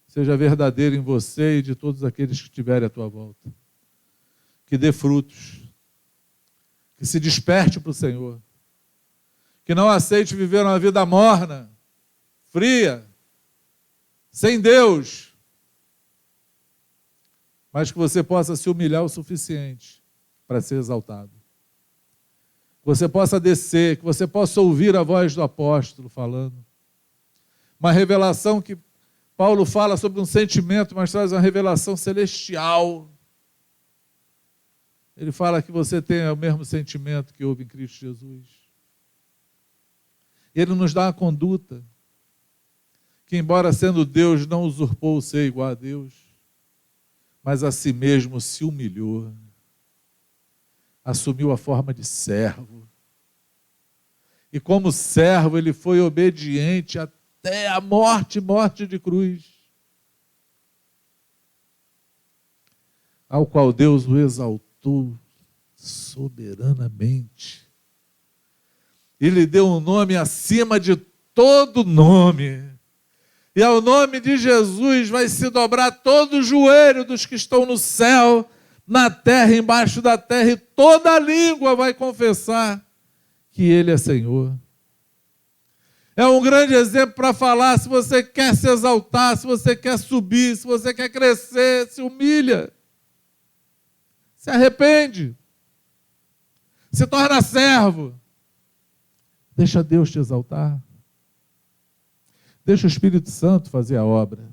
seja verdadeira em você e de todos aqueles que estiverem à tua volta. Que dê frutos. Que se desperte para o Senhor. Que não aceite viver uma vida morna, fria, sem Deus. Mas que você possa se humilhar o suficiente para ser exaltado. Que você possa descer, que você possa ouvir a voz do apóstolo falando. Uma revelação que Paulo fala sobre um sentimento, mas traz uma revelação celestial. Ele fala que você tem o mesmo sentimento que houve em Cristo Jesus. Ele nos dá uma conduta que, embora sendo Deus, não usurpou o ser igual a Deus, mas a si mesmo se humilhou, assumiu a forma de servo. E como servo, ele foi obediente até a morte de cruz, ao qual Deus o exaltou soberanamente. E lhe deu um nome acima de todo nome. E ao nome de Jesus vai se dobrar todo o joelho dos que estão no céu, na terra, embaixo da terra, e toda a língua vai confessar que Ele é Senhor. É um grande exemplo para falar, se você quer se exaltar, se você quer subir, se você quer crescer, se humilha. Se arrepende. Se torna servo. Deixa Deus te exaltar. Deixa o Espírito Santo fazer a obra.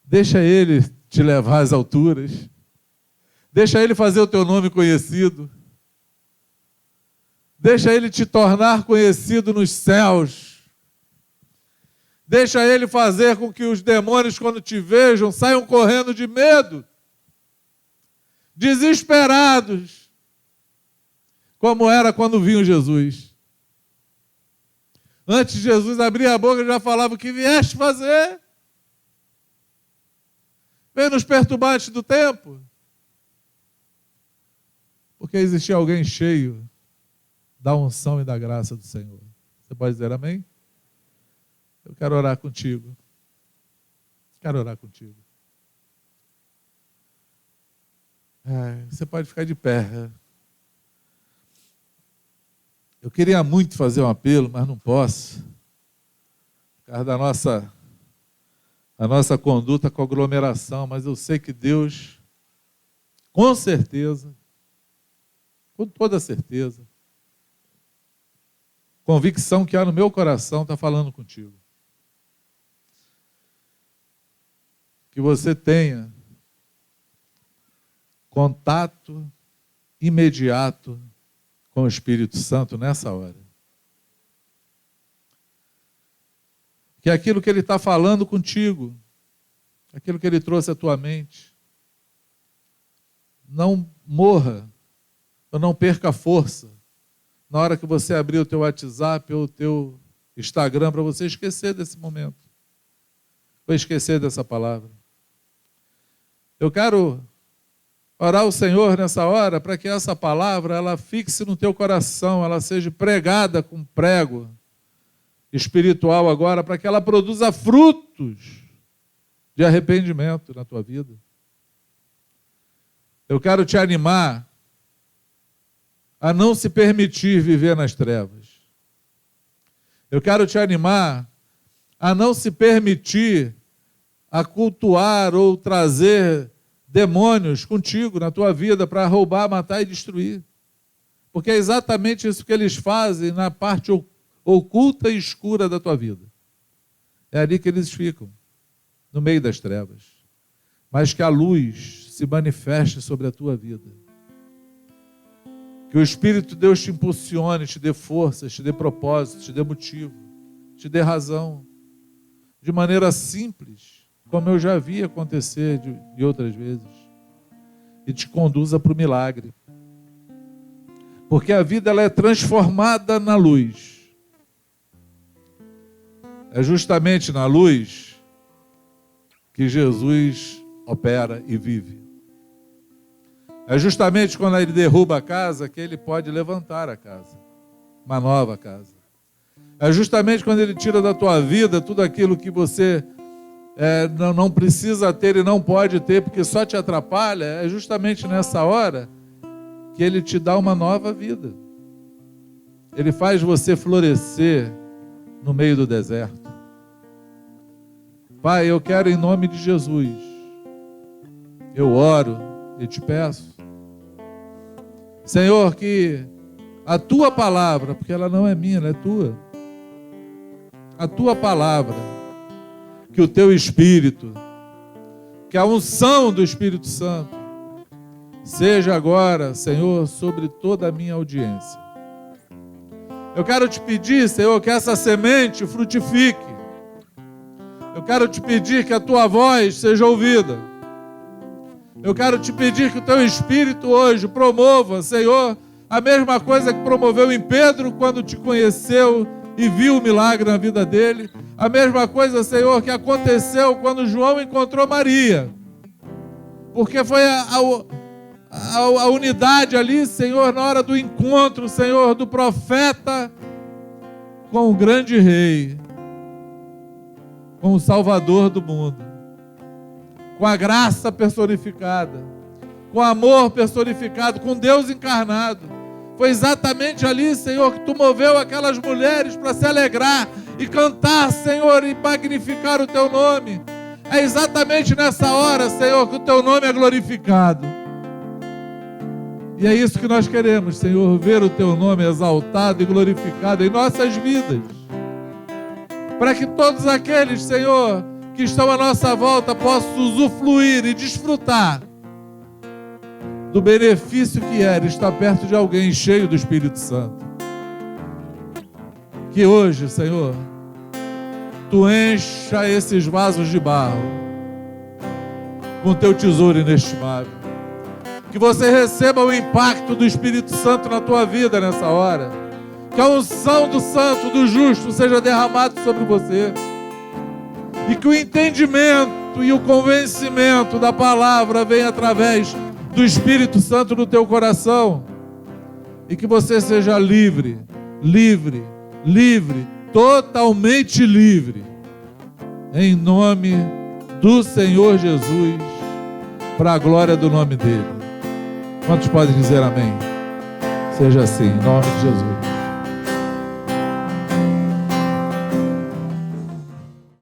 Deixa Ele te levar às alturas. Deixa Ele fazer o teu nome conhecido. Deixa Ele te tornar conhecido nos céus. Deixa Ele fazer com que os demônios, quando te vejam, saiam correndo de medo. Desesperados. Como era quando viam Jesus. Antes de Jesus abrir a boca, já falava: o que vieste fazer? Vem nos perturbar antes do tempo. Porque existia alguém cheio da unção e da graça do Senhor. Você pode dizer amém? Eu quero orar contigo. Quero orar contigo. Você pode ficar de pé. Eu queria muito fazer um apelo, mas não posso. Por causa da nossa conduta com aglomeração. Mas eu sei que Deus, com certeza, com toda certeza, convicção que há no meu coração, está falando contigo. Que você tenha contato imediato com o Espírito Santo nessa hora. que aquilo que Ele está falando contigo, aquilo que Ele trouxe à tua mente, não morra, ou não perca força, na hora que você abrir o teu WhatsApp ou o teu Instagram, para você esquecer desse momento, ou esquecer dessa palavra. Eu quero orar ao Senhor nessa hora, para que essa palavra, ela fixe no teu coração, ela seja pregada com prego espiritual agora, para que ela produza frutos de arrependimento na tua vida. Eu quero te animar a não se permitir viver nas trevas. Eu quero te animar a não se permitir a cultuar ou trazer demônios contigo na tua vida para roubar, matar e destruir. Porque é exatamente isso que eles fazem na parte oculta e escura da tua vida. É ali que eles ficam, no meio das trevas. Mas que a luz se manifeste sobre a tua vida. Que o Espírito de Deus te impulsione, te dê forças, te dê propósito, te dê motivo, te dê razão. De maneira simples, como eu já vi acontecer de outras vezes. E te conduza para o milagre. Porque a vida ela é transformada na luz. É justamente na luz que Jesus opera e vive. É justamente quando Ele derruba a casa que Ele pode levantar a casa, uma nova casa. É justamente quando Ele tira da tua vida tudo aquilo que você não precisa ter e não pode ter, porque só te atrapalha. É justamente nessa hora que Ele te dá uma nova vida. Ele faz você florescer no meio do deserto. Pai, eu quero em nome de Jesus, eu oro e te peço, Senhor, que a tua palavra, porque ela não é minha, ela é tua, a tua palavra, que o teu Espírito, que a unção do Espírito Santo, seja agora, Senhor, sobre toda a minha audiência. Eu quero te pedir, Senhor, que essa semente frutifique. Eu quero te pedir que a tua voz seja ouvida. Eu quero te pedir que o teu Espírito hoje promova, Senhor, a mesma coisa que promoveu em Pedro quando te conheceu e viu o milagre na vida dele. A mesma coisa, Senhor, que aconteceu quando João encontrou Maria. Porque foi a unidade ali, Senhor, na hora do encontro, Senhor, do profeta com o grande rei, com o Salvador do mundo, com a graça personificada, com o amor personificado, com Deus encarnado. Foi exatamente ali, Senhor, que tu moveu aquelas mulheres para se alegrar e cantar, Senhor, e magnificar o teu nome. É exatamente nessa hora, Senhor, que o teu nome é glorificado. E é isso que nós queremos, Senhor, ver o teu nome exaltado e glorificado em nossas vidas. Para que todos aqueles, Senhor, que estão à nossa volta possam usufruir e desfrutar do benefício que é estar perto de alguém cheio do Espírito Santo. Que hoje, Senhor, tu encha esses vasos de barro com teu tesouro inestimável. Que você receba o impacto do Espírito Santo na tua vida nessa hora. Que a unção do santo, do justo, seja derramado sobre você. E que o entendimento e o convencimento da palavra venha através do Espírito Santo no teu coração. E que você seja livre, livre, livre, totalmente livre. Em nome do Senhor Jesus, para a glória do nome dele. Quantos podem dizer amém? Seja assim, em nome de Jesus.